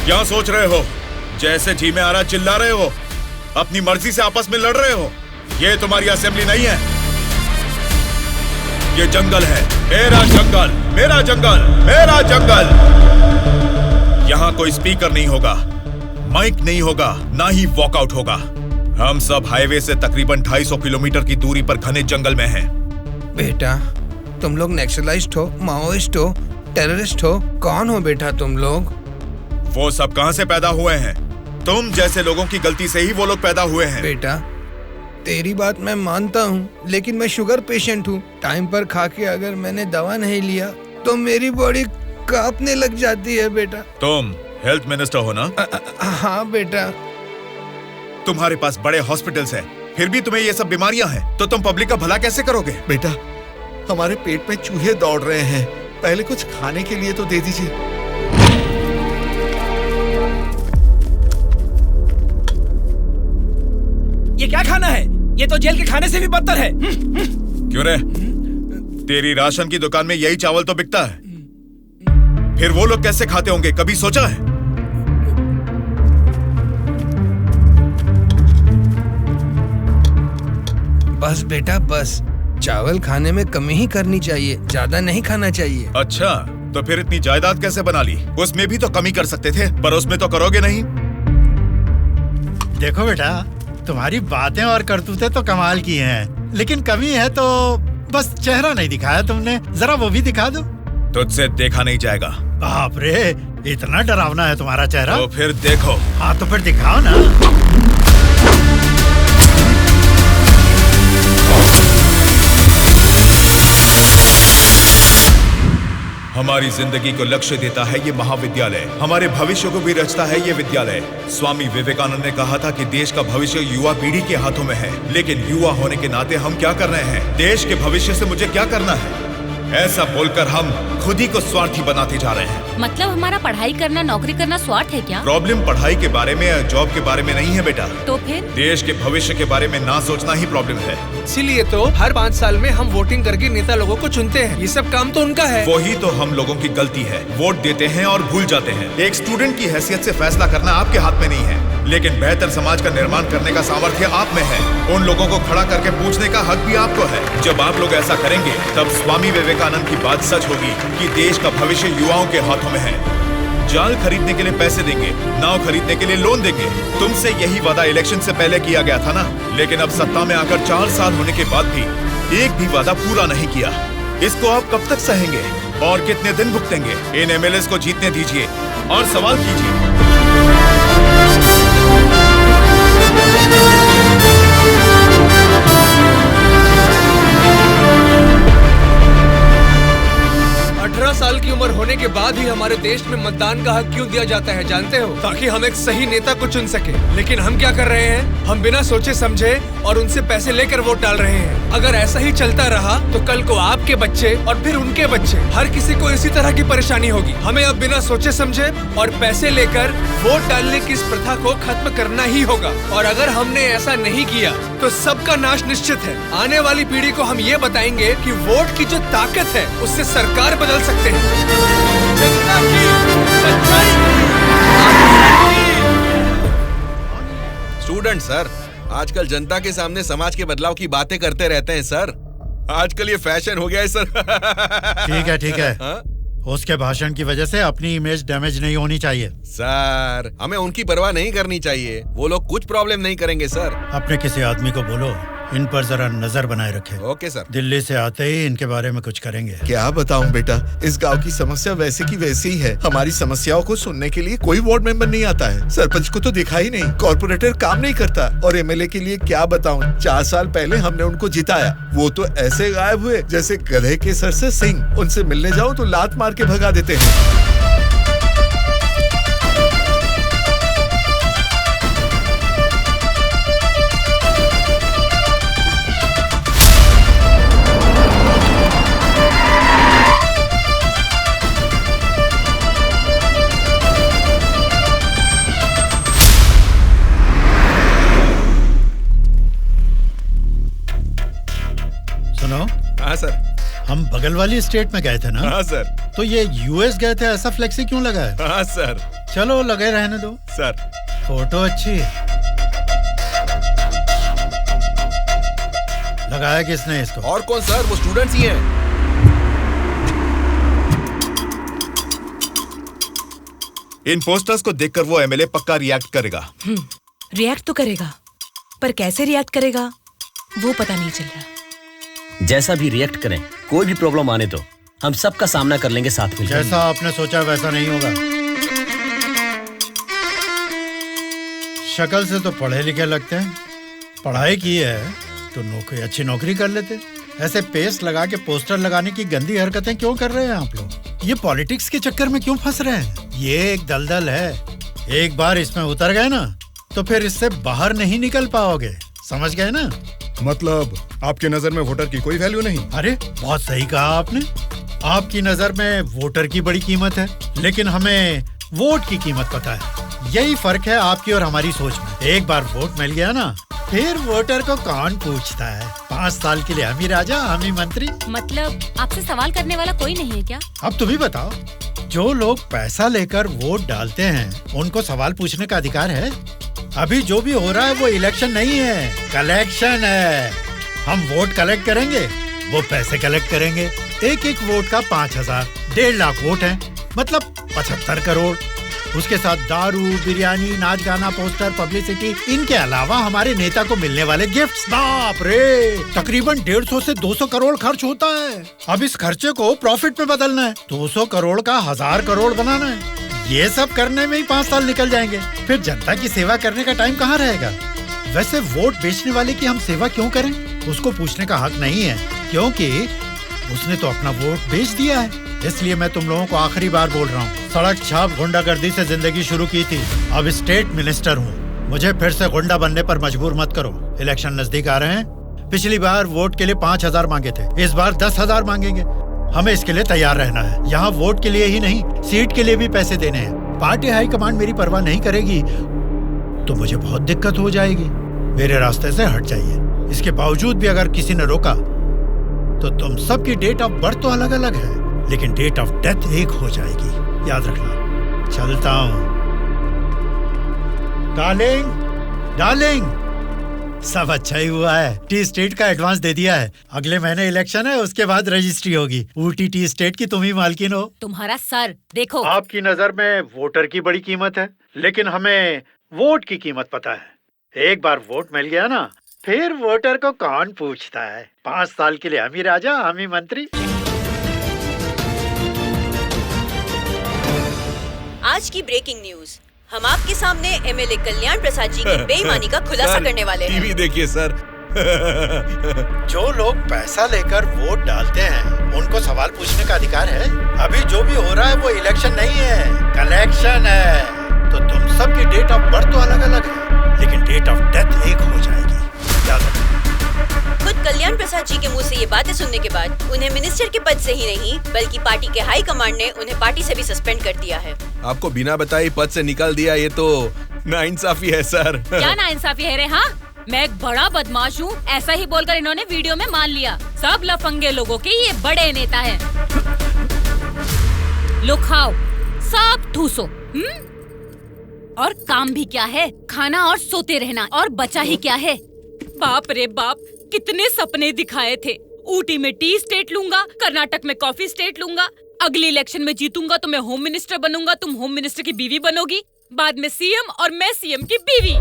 क्या सोच रहे हो? जैसे जी में आ रहा चिल्ला रहे हो, अपनी मर्जी से आपस में लड़ रहे हो। ये तुम्हारी असेंबली नहीं है, ये जंगल है। मेरा जंगल, मेरा जंगल, मेरा जंगल। यहाँ कोई स्पीकर नहीं होगा, माइक नहीं होगा, ना ही वॉकआउट होगा। हम सब हाईवे से तकरीबन 250 किलोमीटर की दूरी पर घने जंगल में हैं। बेटा, तुम लोग नेक्सलाइस्ट हो, माओइस्ट हो, टेररिस्ट हो, कौन हो बेटा तुम लोग? वो सब कहां से पैदा हुए हैं? तुम जैसे लोगों की गलती से ही वो लोग पैदा हुए हैं। बेटा, तेरी बात मैं मानता हूँ, लेकिन मैं शुगर पेशेंट हूँ। टाइम पर खा के अगर मैंने दवा नहीं लिया तो मेरी बॉडी कांपने लग जाती है बेटा। तुम हेल्थ मिनिस्टर हो ना? हाँ बेटा। तुम्हारे पास बड़े हॉस्पिटल्स हैं, फिर भी तुम्हें ये सब बीमारियां हैं, तो तुम पब्लिक का भला कैसे करोगे? बेटा, हमारे पेट में चूहे दौड़ रहे हैं, पहले कुछ खाने के लिए तो दे दीजिए। ये क्या खाना है? ये तो जेल के खाने से भी बदतर है। क्यों रे? तेरी राशन की दुकान में यही चावल तो बिकता है, फिर वो लोग कैसे खाते होंगे, कभी सोचा है? बस बेटा बस, चावल खाने में कमी ही करनी चाहिए, ज्यादा नहीं खाना चाहिए। अच्छा, तो फिर इतनी जायदाद कैसे बना ली? उसमें भी तो कमी कर सकते थे, पर उसमें तो करोगे नहीं। देखो बेटा, तुम्हारी बातें और करतूतें तो कमाल की हैं, लेकिन कमी है तो बस चेहरा नहीं दिखाया तुमने, जरा वो भी दिखा दो। तुझसे देखा नहीं जाएगा। बाप रे, इतना डरावना है तुम्हारा चेहरा? तो फिर देखो। हाँ तो फिर दिखाओ ना। हमारी जिंदगी को लक्ष्य देता है ये महाविद्यालय, हमारे भविष्य को भी रचता है ये विद्यालय। स्वामी विवेकानंद ने कहा था कि देश का भविष्य युवा पीढ़ी के हाथों में है, लेकिन युवा होने के नाते हम क्या कर रहे हैं? देश के भविष्य से मुझे क्या करना है, ऐसा बोलकर हम खुद ही को स्वार्थी बनाते जा रहे हैं। मतलब हमारा पढ़ाई करना, नौकरी करना स्वार्थ है क्या? प्रॉब्लम पढ़ाई के बारे में या जॉब के बारे में नहीं है बेटा, तो फिर देश के भविष्य के बारे में ना सोचना ही प्रॉब्लम है। इसीलिए तो हर 5 साल में हम वोटिंग करके नेता लोगों को चुनते हैं, ये सब काम तो उनका है। वही तो हम लोगों की गलती है, वोट देते हैं और भूल जाते हैं। एक स्टूडेंट की हैसियत से फैसला करना आपके हाथ में नहीं है, लेकिन बेहतर समाज का निर्माण करने का सामर्थ्य आप में है। उन लोगों को खड़ा करके पूछने का हक भी आपको है। जब आप लोग ऐसा करेंगे तब स्वामी विवेकानंद की बात सच होगी कि देश का भविष्य युवाओं के हाथों में है। जाल खरीदने के लिए पैसे देंगे, नाव खरीदने के लिए लोन देंगे। तुमसे यही वादा इलेक्शन से पहले किया गया था ना, लेकिन अब सत्ता में आकर 4 साल होने के बाद भी एक भी वादा पूरा नहीं किया। इसको आप कब तक सहेंगे और कितने दिन भुगतेंगे? इन एमएलएस को जीतने दीजिए और सवाल कीजिए। 18 साल की उम्र होने के बाद ही हमारे देश में मतदान का हक क्यों दिया जाता है जानते हो? ताकि हम एक सही नेता को चुन सके। लेकिन हम क्या कर रहे हैं? हम बिना सोचे समझे और उनसे पैसे लेकर वोट डाल रहे हैं। अगर ऐसा ही चलता रहा तो कल को आपके बच्चे और फिर उनके बच्चे, हर किसी को इसी तरह की परेशानी होगी। हमें अब बिना सोचे समझे और पैसे लेकर वोट डालने की इस प्रथा को खत्म करना ही होगा। और अगर हमने ऐसा नहीं किया तो सबका नाश निश्चित है। आने वाली पीढ़ी को हम ये बताएंगे कि वोट की जो ताकत है उससे सरकार बदल सकते हैं। जनता की सच्चाई। स्टूडेंट सर, आजकल जनता के सामने समाज के बदलाव की बातें करते रहते हैं सर। आजकल ये फैशन हो गया है सर। ठीक है। हाँ? उसके भाषण की वजह से अपनी इमेज डैमेज नहीं होनी चाहिए। सर, हमें उनकी परवाह नहीं करनी चाहिए, वो लोग कुछ प्रॉब्लम नहीं करेंगे सर। अपने किसी आदमी को बोलो इन पर जरा नजर बनाए रखे। Okay sir. दिल्ली से आते ही इनके बारे में कुछ करेंगे। क्या बताऊं बेटा, इस गांव की समस्या वैसे की वैसी ही है। हमारी समस्याओं को सुनने के लिए कोई वार्ड मेंबर नहीं आता है। सरपंच को तो दिखा ही नहीं, कॉर्पोरेटर काम नहीं करता, और एमएलए के लिए क्या बताऊं, 4 साल पहले हमने उनको जिताया, वो तो ऐसे गायब हुए जैसे गधे के सर से सिंह। उनसे मिलने जाओ तो लात मार के भगा देते हैं। हाँ सर। हम बगल वाली स्टेट में गए थे ना? हाँ सर। तो ये यूएस गए थे, ऐसा फ्लेक्सी क्यों लगा है? हाँ सर। चलो लगे रहने दो सर। फोटो अच्छी है। लगाया किसने इसको? और कौन सर, वो स्टूडेंट्स ही हैं। इन पोस्टर्स को देखकर वो एमएलए पक्का रिएक्ट करेगा। रिएक्ट तो करेगा, पर कैसे रिएक्ट करेगा वो पता नहीं चल रहा। जैसा भी रिएक्ट करें, कोई भी प्रॉब्लम आने तो हम सबका सामना कर लेंगे साथ में। जैसा आपने सोचा वैसा नहीं होगा। शक्ल से तो पढ़े लिखे लगते हैं, पढ़ाई की है तो नौकरी, अच्छी नौकरी कर लेते। ऐसे पेस्ट लगा के पोस्टर लगाने की गंदी हरकतें क्यों कर रहे हैं आप लोग? ये पॉलिटिक्स के चक्कर में क्यों फंस रहे हैं? ये एक दलदल है, एक बार इसमें उतर गए ना तो फिर इससे बाहर नहीं निकल पाओगे। समझ गए ना? मतलब आपके नजर में वोटर की कोई वैल्यू नहीं? अरे बहुत सही कहा आपने। आपकी नजर में वोटर की बड़ी कीमत है, लेकिन हमें वोट की कीमत पता है। यही फर्क है आपकी और हमारी सोच में। एक बार वोट मिल गया ना, फिर वोटर को कौन पूछता है? 5 साल के लिए हम ही राजा, हम ही मंत्री। मतलब आपसे सवाल करने वाला कोई नहीं है क्या? अब तुम ही बताओ, जो लोग पैसा लेकर वोट डालते हैं उनको सवाल पूछने का अधिकार है? अभी जो भी हो रहा है वो इलेक्शन नहीं है, कलेक्शन है। हम वोट कलेक्ट करेंगे, वो पैसे कलेक्ट करेंगे। एक एक वोट का 5,000, 1.5 लाख वोट हैं, मतलब 75 करोड़। उसके साथ दारू, बिरयानी, नाच गाना, पोस्टर, पब्लिसिटी, इनके अलावा हमारे नेता को मिलने वाले गिफ्ट्स, बाप रे, तकरीबन 150 से 200 करोड़ खर्च होता है। अब इस खर्चे को प्रॉफिट में बदलना है, 200 करोड़ का 1000 करोड़ बनाना है। ये सब करने में ही 5 साल निकल जाएंगे। फिर जनता की सेवा करने का टाइम कहाँ रहेगा? वैसे वोट बेचने वाले की हम सेवा क्यों करें? उसको पूछने का हक नहीं है, क्योंकि उसने तो अपना वोट बेच दिया है। इसलिए मैं तुम लोगों को आखिरी बार बोल रहा हूँ, सड़क छाप गुंडागर्दी से जिंदगी शुरू की थी, अब स्टेट मिनिस्टर हूँ। मुझे फिर से गुंडा बनने पर मजबूर मत करो। इलेक्शन नजदीक आ रहे हैं। पिछली बार वोट के लिए 5,000 मांगे थे, इस बार 10,000 मांगेंगे। हमें इसके लिए तैयार रहना है। यहाँ वोट के लिए ही नहीं, सीट के लिए भी पैसे देने हैं। पार्टी हाईकमांड मेरी परवाह नहीं करेगी तो मुझे बहुत दिक्कत हो जाएगी। मेरे रास्ते से हट जाइए। इसके बावजूद भी अगर किसी ने रोका तो तुम सबकी डेट ऑफ बर्थ तो अलग अलग है, लेकिन डेट ऑफ डेथ एक हो जाएगी, याद रखना। चलता हूँ। डार्लिंग, डार्लिंग, सब अच्छा ही हुआ है। टी स्टेट का एडवांस दे दिया है। अगले महीने इलेक्शन है, उसके बाद रजिस्ट्री होगी। ऊटी टी स्टेट की तुम ही मालकिन हो। तुम्हारा सर देखो। आपकी नजर में वोटर की बड़ी कीमत है, लेकिन हमें वोट की कीमत पता है। एक बार वोट मिल गया ना, फिर वोटर को कौन पूछता है। 5 साल के लिए हम ही राजा, हम ही मंत्री। आज की ब्रेकिंग न्यूज, हम आपके सामने एमएलए कल्याण प्रसाद जी की बेईमानी का खुलासा करने वाले हैं। टीवी देखिए सर। जो लोग पैसा लेकर वोट डालते हैं, उनको सवाल पूछने का अधिकार है। अभी जो भी हो रहा है वो इलेक्शन नहीं है, कलेक्शन है। तो तुम सबकी डेट ऑफ बर्थ तो अलग अलग है, लेकिन डेट ऑफ डेथ एक हो जाएगी, याद रखना। खुद कल्याण प्रसाद जी के मुंह से ये बातें सुनने के बाद उन्हें मिनिस्टर के पद से ही नहीं, बल्कि पार्टी के हाई कमांड ने उन्हें पार्टी से भी सस्पेंड कर दिया है। आपको बिना बताए पद से निकाल दिया, ये तो नाइंसाफी है सर। क्या नाइंसाफी है रे? हाँ, मैं एक बड़ा बदमाश हूँ, ऐसा ही बोलकर इन्होंने वीडियो में मान लिया। सब लफंगे लोगों के ये बड़े नेता हैं। लो खाओ, सब ठूसो। और काम भी क्या है? खाना और सोते रहना। और बचा ही क्या है? बाप रे बाप, कितने सपने दिखाए थे। ऊटी में टी स्टेट लूंगा, कर्नाटक में कॉफी स्टेट लूंगा, अगली इलेक्शन में जीतूंगा तो मैं होम मिनिस्टर बनूंगा, तुम होम मिनिस्टर की बीवी बनोगी, बाद में सीएम और मैं सीएम की बीवी।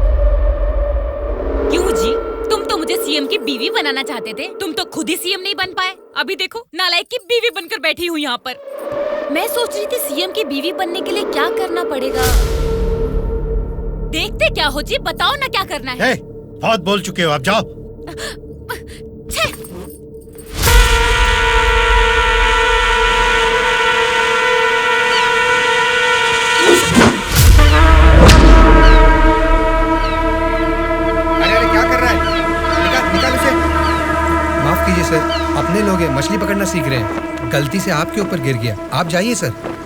क्यों जी, तुम तो मुझे सीएम की बीवी बनाना चाहते थे, तुम तो खुद ही सीएम नहीं बन पाए। अभी देखो, नालायक की बीवी बनकर बैठी हूँ यहाँ पर। मैं सोच रही थी सीएम की बीवी बनने के लिए क्या करना पड़ेगा। देखते क्या हो जी, बताओ ना क्या करना है। बहुत बोल चुके हो, आप जाओ। अरे क्या कर रहा है? निकाल उसे। माफ कीजिए सर, अपने लोग हैं, मछली पकड़ना सीख रहे हैं, गलती से आपके ऊपर गिर गया। आप जाइए सर।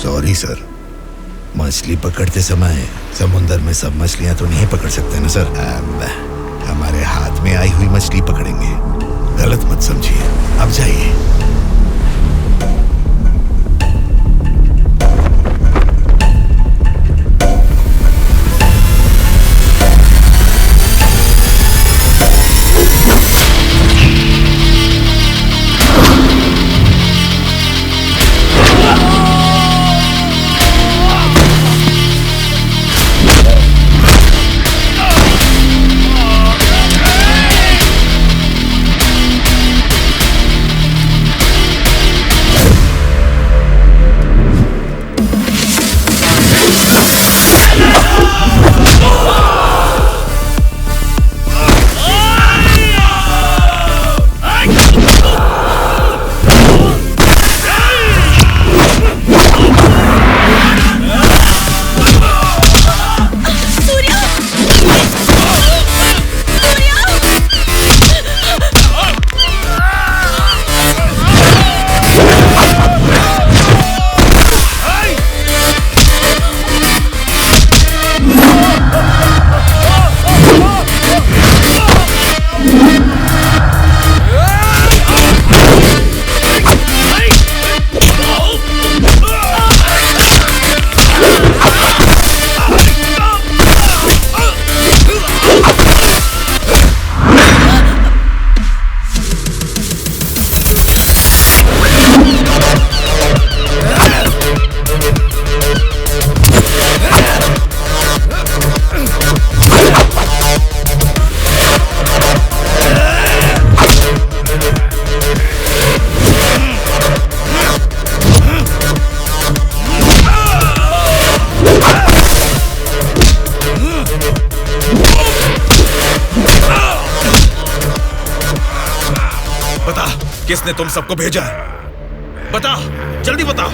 सॉरी सर, मछली पकड़ते समय समुंदर में सब मछलियां तो नहीं पकड़ सकते ना सर। हमारे हाथ में आई हुई मछली पकड़ेंगे, गलत मत समझिए। अब जाइए। किसने तुम सबको भेजा है? बता, जल्दी बता।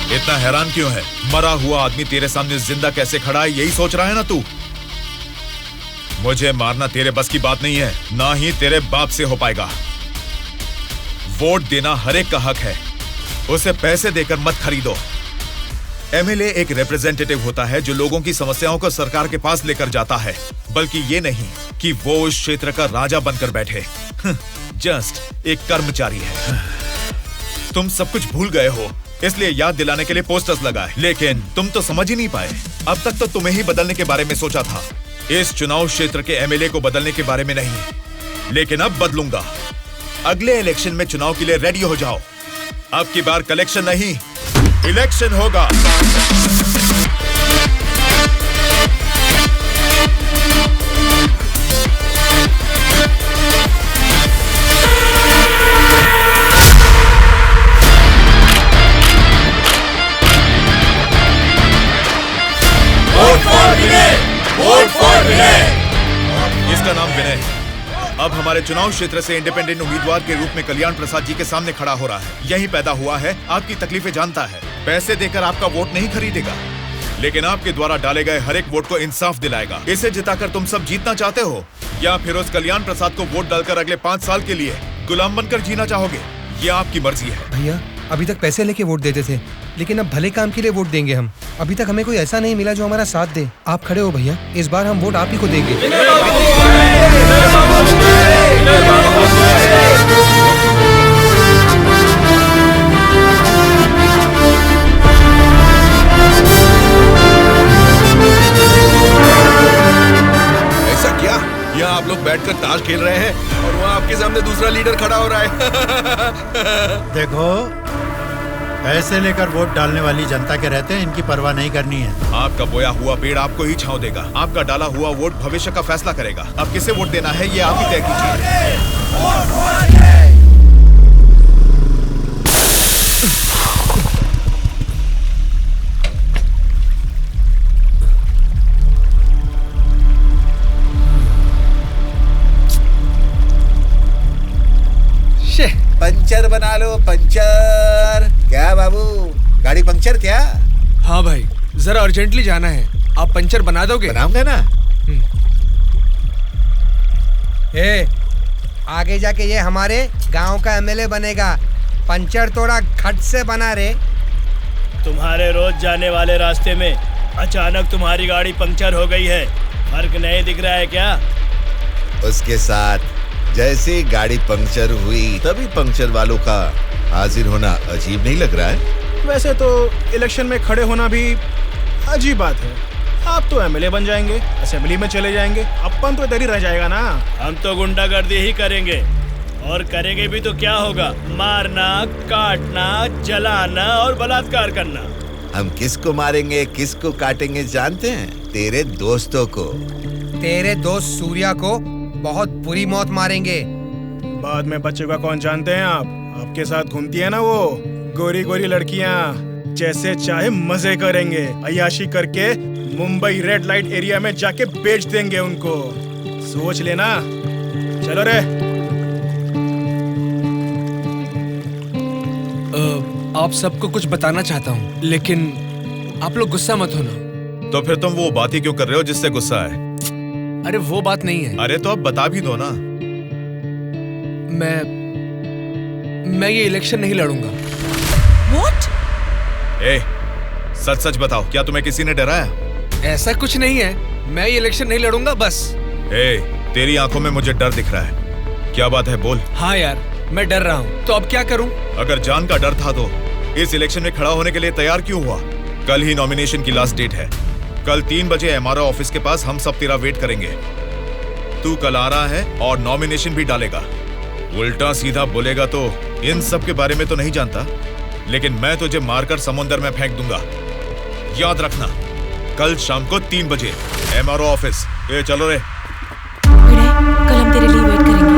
इतना हैरान क्यों है? मरा हुआ आदमी तेरे सामने जिंदा कैसे खड़ा है, यही सोच रहा है ना तू? मुझे मारना तेरे बस की बात नहीं है, ना ही तेरे बाप से हो पाएगा। वोट देना हर एक का हक है, उसे पैसे देकर मत खरीदो। एमएलए एक रिप्रेजेंटेटिव होता है जो लोगों की समस्याओं को सरकार के पास लेकर जाता है, बल्कि ये नहीं कि वो उस क्षेत्र का राजा बनकर बैठे। जस्ट एक कर्मचारी है। तुम सब कुछ भूल गए हो, इसलिए याद दिलाने के लिए पोस्टर्स लगाए, लेकिन तुम तो समझ ही नहीं पाए। अब तक तो तुम्हें ही बदलने के बारे में सोचा था, इस चुनाव क्षेत्र के एमएलए को बदलने के बारे में नहीं। लेकिन अब बदलूंगा। अगले इलेक्शन में चुनाव के लिए रेडी हो जाओ। अब की बार कलेक्शन नहीं, इलेक्शन होगा। इसका नाम विनय है। अब हमारे चुनाव क्षेत्र से इंडिपेंडेंट उम्मीदवार के रूप में कल्याण प्रसाद जी के सामने खड़ा हो रहा है। यही पैदा हुआ है, आपकी तकलीफें जानता है। पैसे देकर आपका वोट नहीं खरीदेगा, लेकिन आपके द्वारा डाले गए हर एक वोट को इंसाफ दिलाएगा। इसे जिताकर तुम सब जीतना चाहते हो, या फिर उस कल्याण प्रसाद को वोट डालकर अगले 5 साल के लिए गुलाम बनकर जीना चाहोगे? ये आपकी मर्जी है। भैया, अभी तक पैसे लेके वोट देते थे, लेकिन अब भले काम के लिए वोट देंगे हम। अभी तक हमें कोई ऐसा नहीं मिला जो हमारा साथ दे। आप खड़े हो भैया, इस बार हम वोट आप ही को देंगे। ऐसा क्या? यहाँ आप लोग बैठकर ताश खेल रहे हैं और वहाँ आपके सामने दूसरा लीडर खड़ा हो रहा है। देखो, पैसे लेकर वोट डालने वाली जनता के रहते हैं, इनकी परवाह नहीं करनी है। आपका बोया हुआ पेड़ आपको ही छांव देगा। आपका डाला हुआ वोट भविष्य का फैसला करेगा। अब किसे वोट देना है, ये आप ही तय कीजिए। पंचर बना लो, पंचर। क्या बाबू, गाड़ी पंचर क्या? हाँ भाई, जरा अर्जेंटली जाना है, आप पंचर बना दोगे? बनाऊंगा ना। आगे जाके ये हमारे गांव का एमएलए बनेगा। पंचर थोड़ा खट से बना रे। तुम्हारे रोज जाने वाले रास्ते में अचानक तुम्हारी गाड़ी पंक्चर हो गई है, फर्क नहीं दिख रहा है क्या? उसके साथ जैसे गाड़ी पंक्चर हुई तभी पंक्चर वालों का हाजिर होना अजीब नहीं लग रहा है? वैसे तो इलेक्शन में खड़े होना भी अजीब बात है। आप तो एमएलए बन जाएंगे, असेंबली में चले जाएंगे, अपन तो इधर ही रह जाएगा ना। हम तो गुंडागर्दी ही करेंगे, और करेंगे भी तो क्या होगा? मारना, काटना, जलाना और बलात्कार करना। हम किसको मारेंगे, किसको काटेंगे जानते हैं? तेरे दोस्तों को। तेरे दोस्त सूर्या को बहुत बुरी मौत मारेंगे। बाद में बच्चों कौन जानते हैं आप? आपके साथ घूमती है ना वो गोरी गोरी लड़कियां, जैसे चाहे मजे करेंगे। अय्याशी करके मुंबई रेड लाइट एरिया में जाके बेच देंगे उनको। सोच लेना। चलो रे। आप सबको कुछ बताना चाहता हूँ, लेकिन आप लोग गुस्सा मत होना। तो फिर तुम वो बात ही क्यों कर रहे हो जिससे गुस्सा है? अरे वो बात नहीं है। अरे तो अब बता भी दो ना। मैं ये इलेक्शन नहीं लड़ूंगा। What? ए, सच सच बताओ, क्या तुम्हें किसी ने डराया? ऐसा कुछ नहीं है, मैं ये इलेक्शन नहीं लड़ूंगा बस। ए, तेरी आंखों में मुझे डर दिख रहा है। क्या बात है, बोल। हाँ यार, मैं डर रहा हूँ, तो अब क्या करूँ? अगर जान का डर था तो इस इलेक्शन में खड़ा होने के लिए तैयार क्यों हुआ? कल ही नॉमिनेशन की लास्ट डेट है। कल 3 बजे एमआरओ ऑफिस के पास हम सब तेरा वेट करेंगे। तू कल आ रहा है और नॉमिनेशन भी डालेगा। उल्टा सीधा बोलेगा तो इन सब के बारे में तो नहीं जानता, लेकिन मैं तुझे मारकर समुंदर में फेंक दूंगा। याद रखना, कल शाम को 3 बजे एमआरओ ऑफिस। ये चलो रे। कल हम तेरे लिए वेट करेंगे।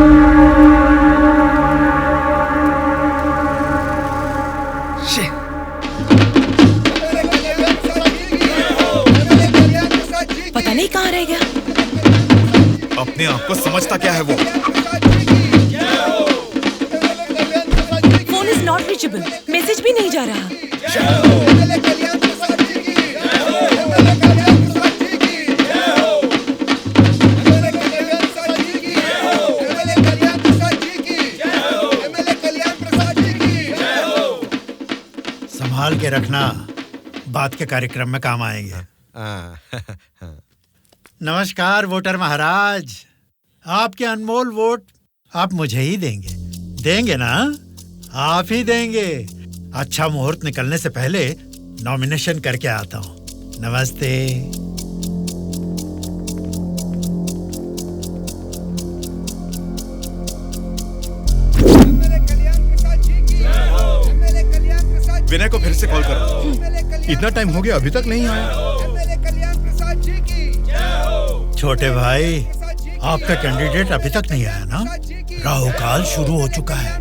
पता नहीं कहाँ कुछ समझता क्या है वो? Phone is not reachable, message भी नहीं जा रहा। संभाल के रखना, बात के कार्यक्रम में काम आएंगे। नमस्कार वोटर महाराज, आपके अनमोल वोट आप मुझे ही देंगे ना? आप ही देंगे। अच्छा मुहूर्त निकलने से पहले नॉमिनेशन करके आता हूँ। नमस्ते। विनय को फिर से कॉल करो। इतना टाइम हो गया अभी तक नहीं आया। छोटे भाई, आपका कैंडिडेट अभी तक नहीं आया ना? राहु काल शुरू हो चुका है।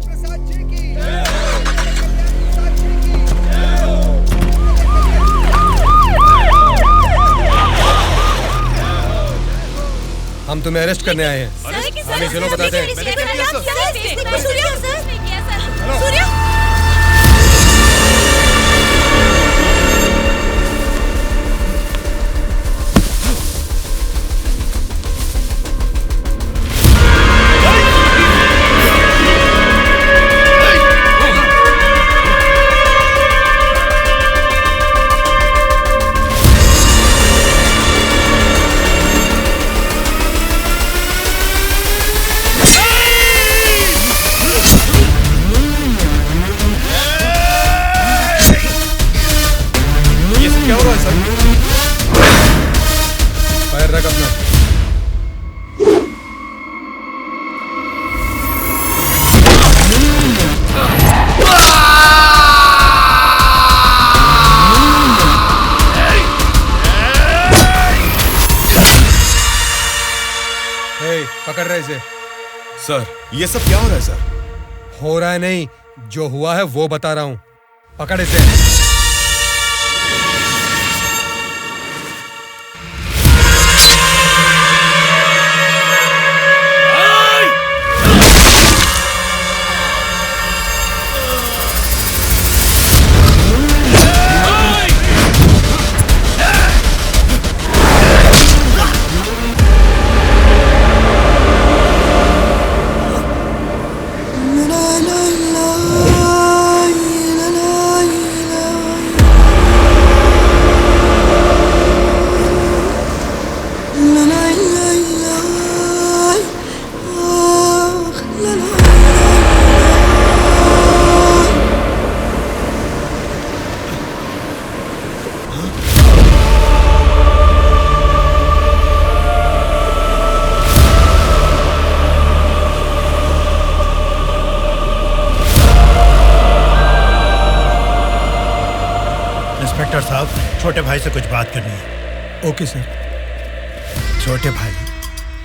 हम तुम्हें अरेस्ट करने आए हैं। हमें चलो बताते हैं। पैर रख अपना। पकड़ रहे इसे। सर, ये सब क्या हो रहा है सर? हो रहा है नहीं, जो हुआ है वो बता रहा हूँ। पकड़ इसे। इंस्पेक्टर साहब, छोटे भाई से कुछ बात करनी है। Okay sir. छोटे भाई,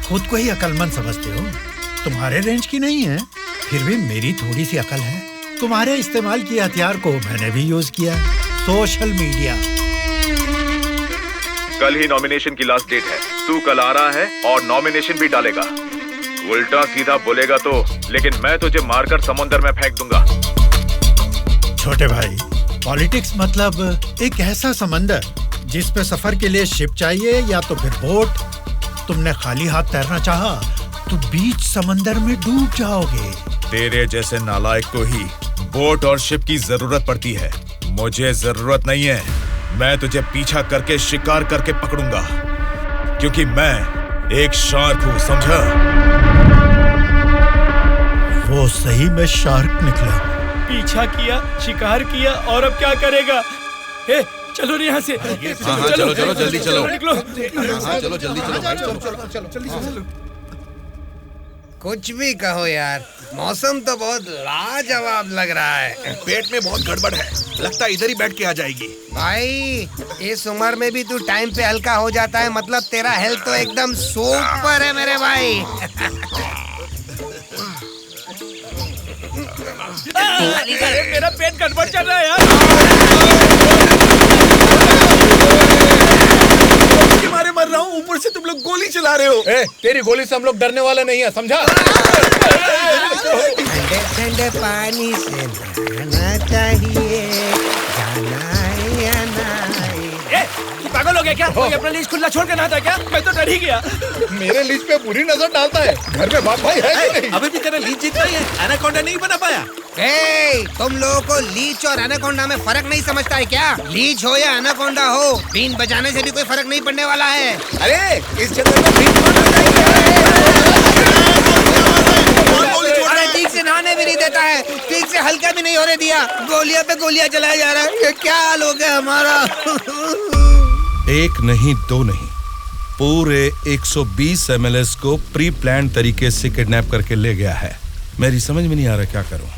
खुद को ही अकलमंद समझते हो, तुम्हारे रेंज की नहीं है, फिर भी मेरी थोड़ी सी अकल है। तुम्हारे इस्तेमाल किए हथियार को मैंने भी यूज किया, सोशल मीडिया। कल ही नॉमिनेशन की लास्ट डेट है। तू कल आ रहा है और नॉमिनेशन भी डालेगा। उल्टा सीधा बोलेगा तो, लेकिन मैं तुझे मारकर समुद्र में फेंक दूंगा। छोटे भाई, पॉलिटिक्स मतलब एक ऐसा समंदर जिस पे सफर के लिए शिप चाहिए या तो फिर बोट। तुमने खाली हाथ तैरना चाहा तो बीच समंदर में डूब जाओगे। तेरे जैसे नालायक को ही बोट और शिप की जरूरत पड़ती है, मुझे जरूरत नहीं है। मैं तुझे पीछा करके शिकार करके पकड़ूंगा, क्योंकि मैं एक शार्क हूँ, समझा? वो सही में शार्क निकला। पीछा किया, शिकार किया और अब क्या करेगा? चलो यहाँ से। हाँ, चलो चलो जल्दी चलो। निकलो। हाँ, चलो जल्दी चलो। कुछ भी कहो यार, मौसम तो बहुत लाजवाब लग रहा है। पेट में बहुत गड़बड़ है, लगता है इधर ही बैठ के आ जाएगी। भाई, इस उम्र में भी तू टाइम पे हल्का हो जाता है, मतलब तेरा हेल्थ तो एकदम सुपर है मेरे भाई। मेरा पेट गड़बड़ चल रहा है यार। मारे मर रहा हूँ, ऊपर से तुम लोग गोली चला रहे हो। तेरी गोली से हम लोग डरने वाले नहीं है, समझा? ठंडे ठंडे पानी से नहाना चाहिए, जाना है या नहीं। पागल हो गया क्या? कोई अपना लीज खुला छोड़ के नहाता है क्या? मैं तो डर ही गया। मेरे लीज पे बुरी नजर डालता है। घर में बाप भाई है कि नहीं? अभी भी तेरा लीज जीतना ही है, एनाकोंडा नहीं बना पाया। तुम लोगों को लीच और एनाकोंडा में फर्क नहीं समझता है क्या? लीच हो या एनाकोंडा हो, बीन बजाने से भी कोई फर्क नहीं पड़ने वाला है। अरे इस जगह में बीन ठीक से नहाने भी नहीं देता है, ठीक से हल्का भी नहीं होने दिया, गोलियां पे गोलियां चलाया जा रहा है। ये क्या हाल हो गया हमारा? एक नहीं, दो नहीं, पूरे 120 एमएलएस को प्री प्लान तरीके से किडनैप करके ले गया है। मेरी समझ में नहीं आ रहा क्या करूं।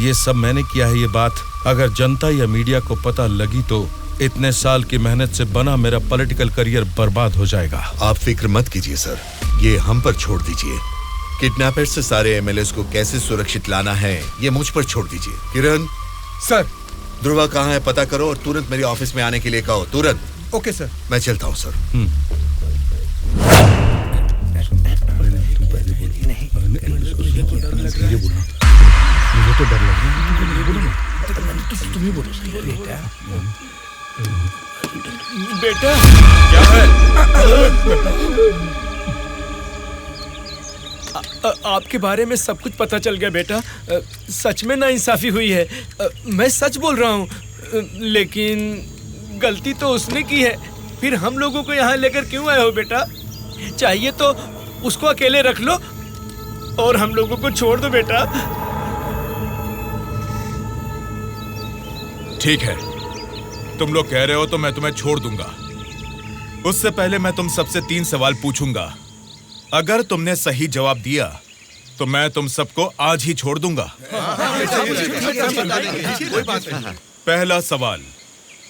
ये सब मैंने किया है। ये बात अगर जनता या मीडिया को पता लगी तो इतने साल की मेहनत से बना मेरा पॉलिटिकल करियर बर्बाद हो जाएगा। आप फिक्र मत कीजिए सर, ये हम पर छोड़ दीजिए। किडनैपर से सारे एमएलएस को कैसे सुरक्षित लाना है ये मुझ पर छोड़ दीजिए। किरण सर, ध्रुवा कहाँ है पता करो और तुरंत मेरे ऑफिस में आने के लिए कहो, तुरंत। Okay sir. मैं चलता हूँ सर। मुझे तो डर लग रहा है। तुम ही बोलो बेटा। क्या है? आपके बारे में सब कुछ पता चल गया बेटा। सच में नाइंसाफी हुई है। मैं सच बोल रहा हूँ, लेकिन गलती तो उसने की है। फिर हम लोगों को यहाँ लेकर क्यों आए हो बेटा? चाहिए तो उसको अकेले रख लो और हम लोगों को छोड़ दो बेटा। ठीक है, तुम लोग कह रहे हो तो मैं तुम्हें छोड़ दूंगा। उससे पहले मैं तुम सबसे 3 सवाल पूछूंगा। अगर तुमने सही जवाब दिया तो मैं तुम सबको आज ही छोड़ दूंगा। पहला सवाल,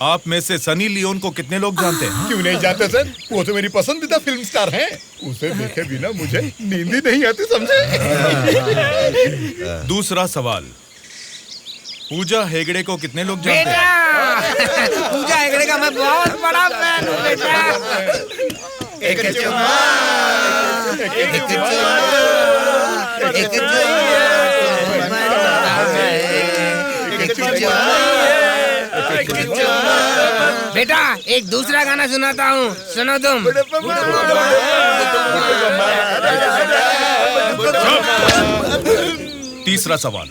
आप में से सनी लियोन को कितने लोग जानते हैं? क्यों नहीं जानते सर, वो तो मेरी पसंदीदा फिल्म स्टार हैं। उसे देखे बिना मुझे नींद ही नहीं आती, समझे? दूसरा सवाल, पूजा हेगड़े को कितने लोग जानते हैं? पूजा हेगड़े का मैं बहुत बड़ा फैन हूँ बेटा। एक चुम्मा, एक चुम्मा, एक चुम्मा। बेटा एक दूसरा गाना सुनाता हूँ, सुनो तुम। तीसरा सवाल,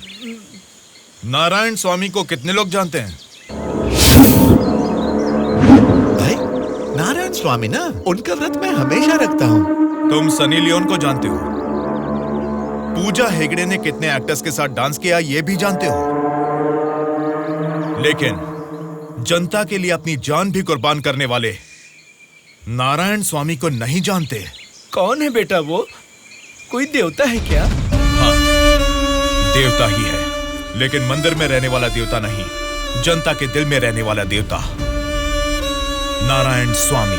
नारायण स्वामी को कितने लोग जानते हैं? भाई नारायण स्वामी ना, उनका व्रत मैं हमेशा रखता हूँ। तुम सनी लियोन को जानते हो? पूजा हेगड़े ने कितने एक्टर्स के साथ डांस किया ये भी जानते हो? लेकिन जनता के लिए अपनी जान भी कुर्बान करने वाले नारायण स्वामी को नहीं जानते। कौन है बेटा वो? कोई देवता है क्या? हाँ, देवता ही है, लेकिन मंदिर में रहने वाला देवता नहीं, जनता के दिल में रहने वाला देवता, नारायण स्वामी।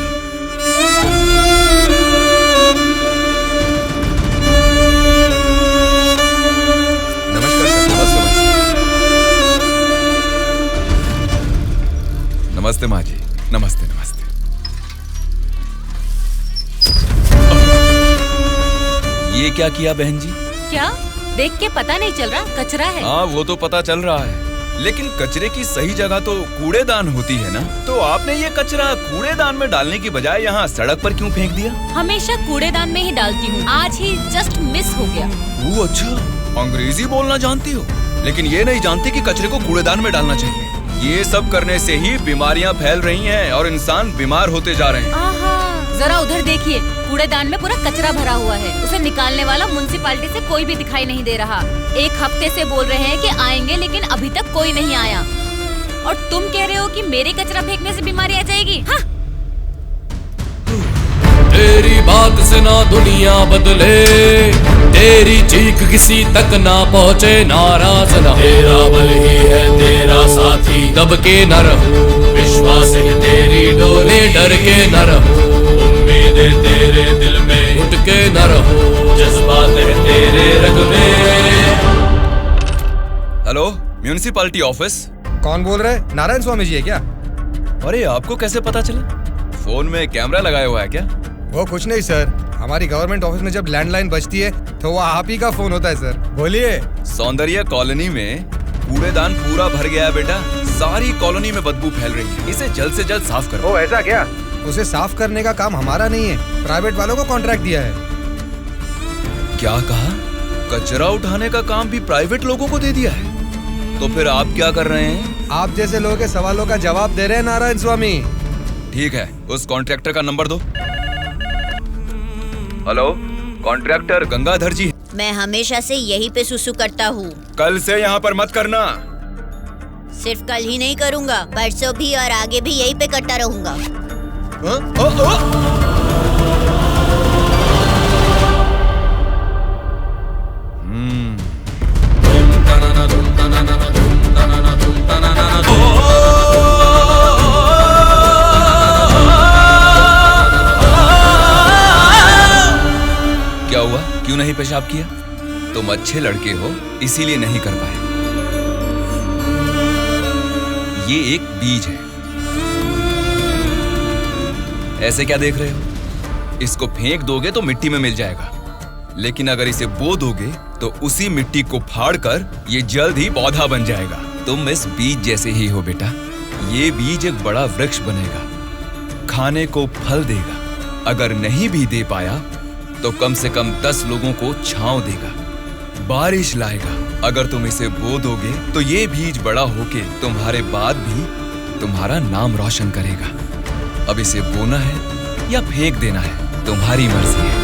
नमस्कार सर। नमस्ते माँ जी। नमस्ते नमस्ते। ये क्या किया बहन जी? क्या देख के पता नहीं चल रहा? कचरा है। हाँ वो तो पता चल रहा है, लेकिन कचरे की सही जगह तो कूड़ेदान होती है ना। तो आपने ये कचरा कूड़ेदान में डालने की बजाय यहाँ सड़क पर क्यों फेंक दिया? हमेशा कूड़ेदान में ही डालती हूँ, आज ही जस्ट मिस हो गया। वो अच्छा, अंग्रेजी बोलना जानती हो, लेकिन ये नहीं जानती कि कचरे को कूड़ेदान में डालना चाहिए। ये सब करने से ही बीमारियाँ फैल रही हैं और इंसान बीमार होते जा रहे हैं। जरा उधर देखिए, कूड़ेदान में पूरा कचरा भरा हुआ है। उसे निकालने वाला म्युनिसिपैलिटी से कोई भी दिखाई नहीं दे रहा। 1 हफ्ते से बोल रहे हैं कि आएंगे, लेकिन अभी तक कोई नहीं आया। और तुम कह रहे हो कि मेरे कचरा फेंकने से बीमारी आ जाएगी? हाँ? तेरी बात से ना दुनिया बदले, तेरी चीख किसी तक ना पहुँचे, नाराज न तेरा बल ही है तेरा साथी, दब के न रहूं, विश्वास है तेरी डोले, डर के न रहूं, उम्मीदें तेरे दिल में उठ के न रहूं, जज्बात है तेरे रग में। Hello, municipality office. कौन बोल रहा है? नारायण स्वामी जी है क्या? अरे आपको कैसे पता चला? फोन में कैमरा लगाया हुआ है क्या? वो कुछ नहीं सर, हमारी गवर्नमेंट ऑफिस में जब लैंडलाइन बजती है तो वो आप ही का फोन होता है सर। बोलिए। सौंदर्य कॉलोनी में कूड़ेदान पूरा भर गया है बेटा, सारी कॉलोनी में बदबू फैल रही है, इसे जल्द से जल्द साफ करो। ओ ऐसा क्या? उसे साफ करने का काम हमारा नहीं है, प्राइवेट वालों को कॉन्ट्रैक्ट दिया है। क्या कहा? कचरा उठाने का काम भी प्राइवेट लोगों को दे दिया है? तो फिर आप क्या कर रहे हैं? आप जैसे लोगों के सवालों का जवाब दे रहे हैं नारायण स्वामी। ठीक है, उस कॉन्ट्रैक्टर का नंबर दो। हेलो, कॉन्ट्रैक्टर गंगाधर जी। मैं हमेशा से यहीं पे सुसु करता हूँ। कल से यहाँ पर मत करना। सिर्फ कल ही नहीं करूँगा, परसों भी और आगे भी यहीं पे करता रहूँगा। क्या हुआ? क्यों नहीं पेशाब किया? तुम अच्छे लड़के हो, इसीलिए नहीं कर पाए। ये एक बीज है। ऐसे क्या देख रहे हो? इसको फेंक दोगे तो मिट्टी में मिल जाएगा, लेकिन अगर इसे बो दोगे तो उसी मिट्टी को फाड़कर ये जल्द ही पौधा बन जाएगा। तुम इस बीज जैसे ही हो बेटा। ये बीज एक बड़ा वृक्ष बनेगा, खाने को फल देगा। अगर नहीं भी दे पाया तो कम से कम 10 लोगों को छांव देगा, बारिश लाएगा। अगर तुम इसे बो दोगे तो ये बीज बड़ा होके तुम्हारे बाद भी तुम्हारा नाम रोशन करेगा। अब इसे बोना है या फेंक देना है, तुम्हारी मर्जी है।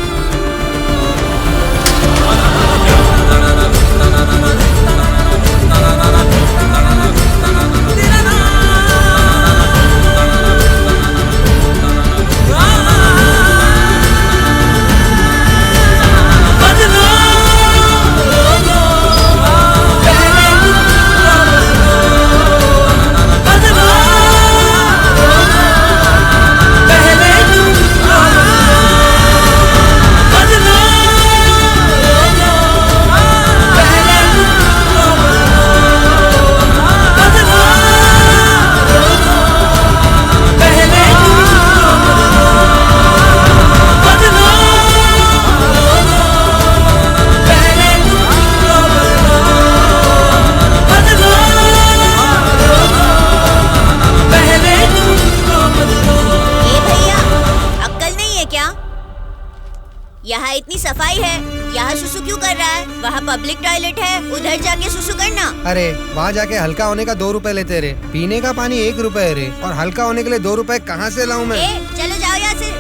यहाँ इतनी सफाई है, यहाँ सुसु क्यों कर रहा है? वहाँ पब्लिक टॉयलेट है, उधर जाके सुसु करना। अरे वहाँ जाके हल्का होने का 2 रुपए लेते रे, पीने का पानी 1 रुपए रे, और हल्का होने के लिए 2 रुपए कहाँ से लाऊं मैं? चलो जाओ यहाँ से।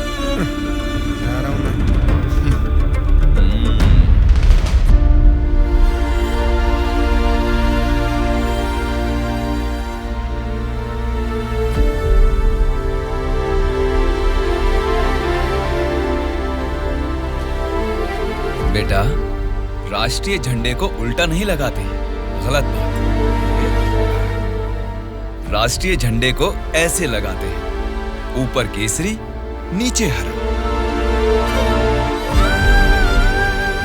जा रहा हूँ मैं। बेटा, राष्ट्रीय झंडे को उल्टा नहीं लगाते, गलत बात। राष्ट्रीय झंडे को ऐसे लगाते हैं, ऊपर केसरी, नीचे हरा।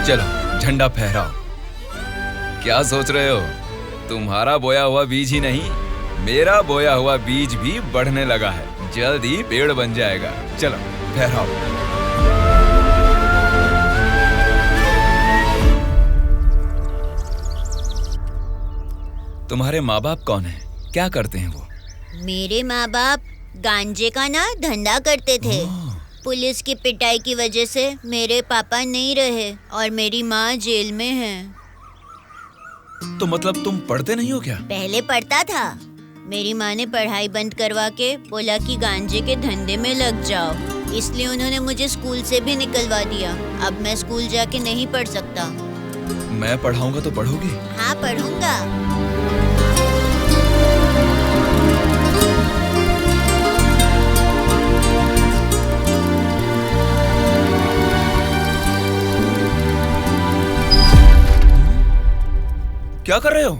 चलो झंडा फहराओ। क्या सोच रहे हो? तुम्हारा बोया हुआ बीज ही नहीं, मेरा बोया हुआ बीज भी बढ़ने लगा है, जल्द ही पेड़ बन जाएगा। चलो फहराओ। तुम्हारे माँ बाप कौन हैं? क्या करते हैं वो? मेरे माँ बाप गांजे का ना धंधा करते थे। पुलिस की पिटाई की वजह से मेरे पापा नहीं रहे और मेरी माँ जेल में है। तो मतलब तुम पढ़ते नहीं हो क्या? पहले पढ़ता था, मेरी माँ ने पढ़ाई बंद करवा के बोला कि गांजे के धंधे में लग जाओ, इसलिए उन्होंने मुझे स्कूल से भी निकलवा दिया। अब मैं स्कूल जाके नहीं पढ़ सकता। मैं पढ़ाऊंगा तो पढ़ोगी? हाँ पढ़ूंगा। क्या कर रहे हो?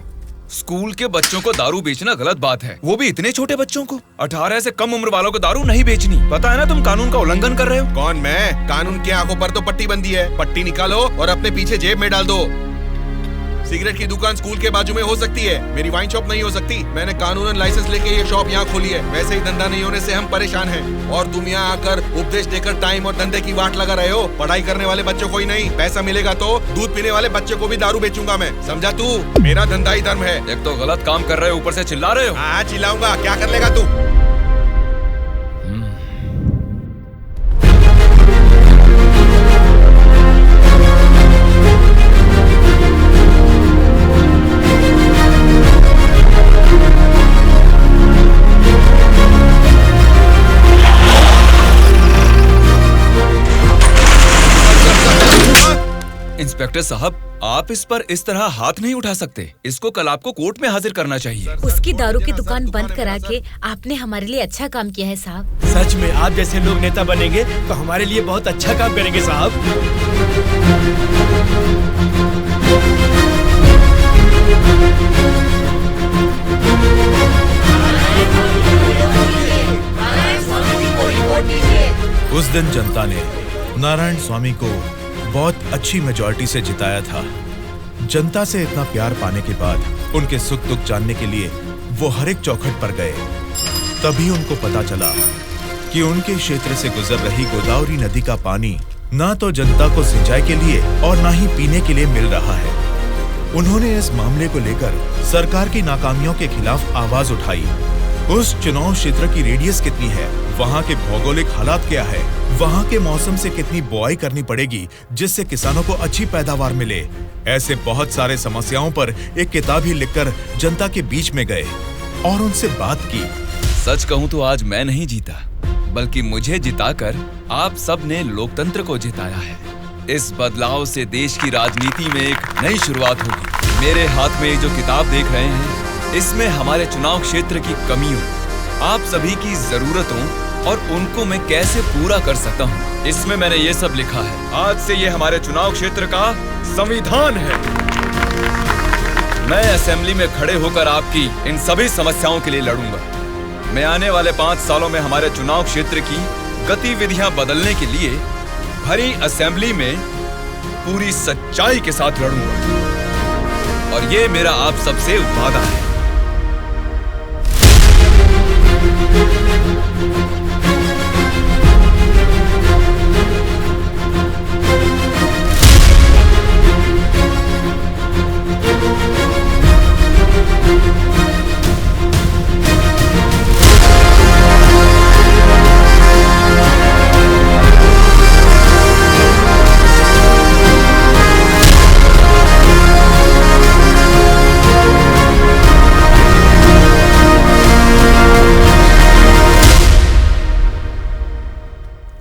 स्कूल के बच्चों को दारू बेचना गलत बात है, वो भी इतने छोटे बच्चों को। 18 से कम उम्र वालों को दारू नहीं बेचनी। पता है ना तुम कानून का उल्लंघन कर रहे हो। कौन मैं? कानून की आंखों पर तो पट्टी बंदी है, पट्टी निकालो और अपने पीछे जेब में डाल दो। सिगरेट की दुकान स्कूल के बाजू में हो सकती है, मेरी वाइन शॉप नहीं हो सकती। मैंने कानूनन लाइसेंस लेके ये शॉप यहाँ खोली है। वैसे ही धंधा नहीं होने से हम परेशान हैं और तुम यहाँ आकर उपदेश देकर टाइम और धंधे की वाट लगा रहे हो। पढ़ाई करने वाले बच्चों को ही नहीं, पैसा मिलेगा तो दूध पीने वाले बच्चे को भी दारू बेचूंगा मैं, समझा तू? मेरा धंधा ही धर्म है। एक तो गलत काम कर रहे हो, ऊपर से चिल्ला रहे हो। हाँ चिल्लाऊंगा, क्या कर लेगा तू? इंस्पेक्टर साहब, आप इस पर इस तरह हाथ नहीं उठा सकते। इसको कल आपको कोर्ट में हाजिर करना चाहिए। उसकी दारू की दुकान बंद करा के आपने हमारे लिए अच्छा काम किया है साहब। सच में आप जैसे लोग नेता बनेंगे तो हमारे लिए बहुत अच्छा काम करेंगे साहब। उस दिन जनता ने नारायण स्वामी को बहुत अच्छी मेजॉरिटी से जिताया था। जनता से इतना प्यार पाने के बाद उनके सुख दुख जानने के लिए वो हर एक चौखट पर गए। तभी उनको पता चला कि उनके क्षेत्र से गुजर रही गोदावरी नदी का पानी ना तो जनता को सिंचाई के लिए और ना ही पीने के लिए मिल रहा है। उन्होंने इस मामले को लेकर सरकार की नाकामियों के खिलाफ आवाज उठाई। उस चुनाव क्षेत्र की रेडियस कितनी है, वहाँ के भौगोलिक हालात क्या है, वहाँ के मौसम से कितनी बुआई करनी पड़ेगी जिससे किसानों को अच्छी पैदावार मिले, ऐसे बहुत सारे समस्याओं पर एक किताब ही लिखकर जनता के बीच में गए और उनसे बात की। सच कहूँ तो आज मैं नहीं जीता, बल्कि मुझे जिताकर आप सब ने लोकतंत्र को जिताया है। इस बदलाव से देश की राजनीति में एक नई शुरुआत होगी। मेरे हाथ में जो किताब देख रहे हैं, इसमें हमारे चुनाव क्षेत्र की कमियों, आप सभी की जरूरतों और उनको मैं कैसे पूरा कर सकता हूँ, इसमें मैंने ये सब लिखा है। आज से ये हमारे चुनाव क्षेत्र का संविधान है। मैं असेंबली में खड़े होकर आपकी इन सभी समस्याओं के लिए लड़ूंगा। मैं आने वाले 5 सालों में हमारे चुनाव क्षेत्र की गतिविधियां बदलने के लिए भरी असेंबली में पूरी सच्चाई के साथ लड़ूंगा और ये मेरा आप सबसे वादा है।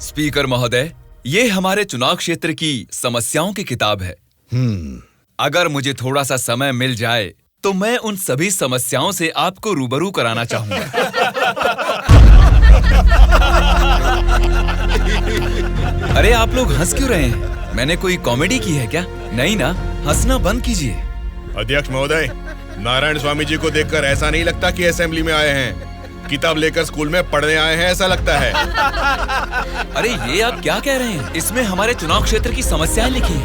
स्पीकर महोदय, ये हमारे चुनाव क्षेत्र की समस्याओं की किताब है। अगर मुझे थोड़ा सा समय मिल जाए तो मैं उन सभी समस्याओं से आपको रूबरू कराना चाहूंगा। अरे आप लोग हंस क्यों रहे हैं? मैंने कोई कॉमेडी की है क्या? नहीं ना, हंसना बंद कीजिए। अध्यक्ष महोदय, नारायण स्वामी जी को देखकर ऐसा नहीं लगता कि असेंबली में आए हैं, किताब लेकर स्कूल में पढ़ने आए हैं ऐसा लगता है। अरे ये आप क्या कह रहे हैं? इसमें हमारे चुनाव क्षेत्र की समस्याएं लिखी हैं।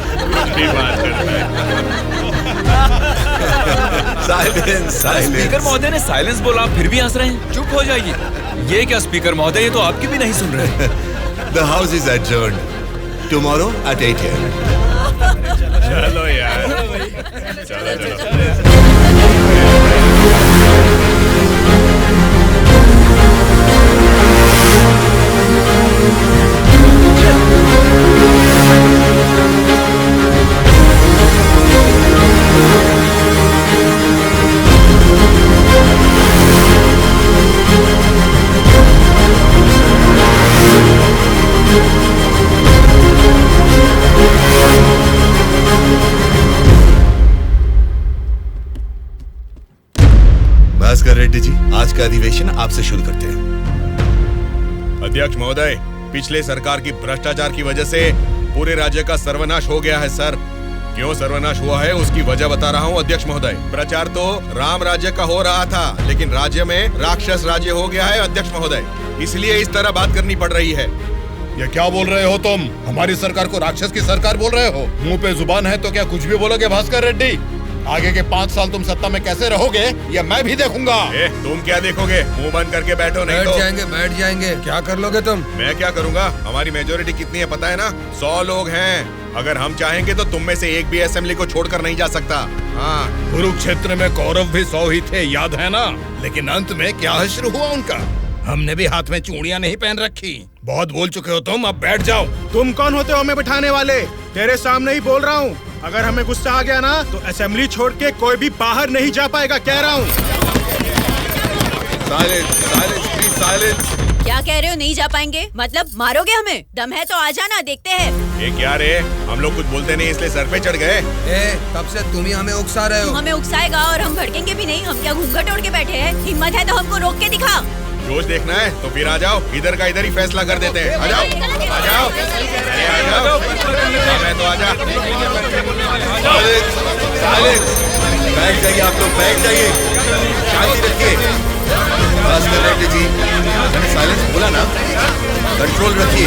साइलेंस, स्पीकर महोदय ने साइलेंस बोला, आप फिर भी हंस रहे हैं। चुप हो जाइए। ये क्या स्पीकर महोदय, ये तो आपकी भी नहीं सुन रहे। The house is adjourned. Tomorrow at 8 a.m. चलो यार, चलो। भास्कर रेड्डी जी, आज का अधिवेशन आपसे शुरू करते हैं। अध्यक्ष महोदय, पिछले सरकार की भ्रष्टाचार की वजह से पूरे राज्य का सर्वनाश हो गया है सर। क्यों सर्वनाश हुआ है उसकी वजह बता रहा हूँ अध्यक्ष महोदय। प्रचार तो राम राज्य का हो रहा था, लेकिन राज्य में राक्षस राज्य हो गया है अध्यक्ष महोदय, इसलिए इस तरह बात करनी पड़ रही है। ये क्या बोल रहे हो तुम? हमारी सरकार को राक्षस की सरकार बोल रहे हो? मुंह पे जुबान है तो क्या कुछ भी बोलोगे भास्कर रेड्डी? आगे के 5 साल तुम सत्ता में कैसे रहोगे ये मैं भी देखूंगा। तुम क्या देखोगे? मुंह बंद करके बैठो, नहीं तो बैठ जाएंगे। क्या कर लोगे तुम? मैं क्या करूंगा? हमारी मेजोरिटी कितनी है पता है ना? 100 लोग हैं। अगर हम चाहेंगे तो तुम में से एक भी असेंबली को छोड़कर नहीं जा सकता। हाँ, कुरुक्षेत्र में कौरव भी 100 ही थे, याद है ना? लेकिन अंत में क्या हश्र हुआ उनका? हमने भी हाथ में चूड़ियां नहीं पहन रखी। बहुत बोल चुके हो तुम, अब बैठ जाओ। तुम कौन होते हो हमें बिठाने वाले? तेरे सामने ही बोल रहा हूँ, अगर हमें गुस्सा आ गया ना तो असेंबली छोड़ के कोई भी बाहर नहीं जा पाएगा, कह रहा हूँ। क्या कह रहे हो? नहीं जा पाएंगे मतलब मारोगे हमें? दम है तो आ जाना, देखते हैं। ये क्या रे? हम लोग कुछ बोलते नहीं इसलिए सर पे चढ़ गए। तब से तुम ही हमें उकसा रहे हो। हमें उकसाएगा और हम भड़केंगे भी नहीं। हम क्या घूंघट ओढ़ के बैठे हैं? हिम्मत है तो हमको रोक के दिखा। रोज देखना है तो फिर आ जाओ, इधर का इधर ही फैसला कर देते हैं। आ जाओ, आ जाओ, अरे आ जाओ। मैं तो आ जा। बैठ जाइए आप लोग, बैठ जाइए, शांति रखिए। भास्कर रेड्डी जी, मैंने साइलेंस बोला ना, कंट्रोल रखिए।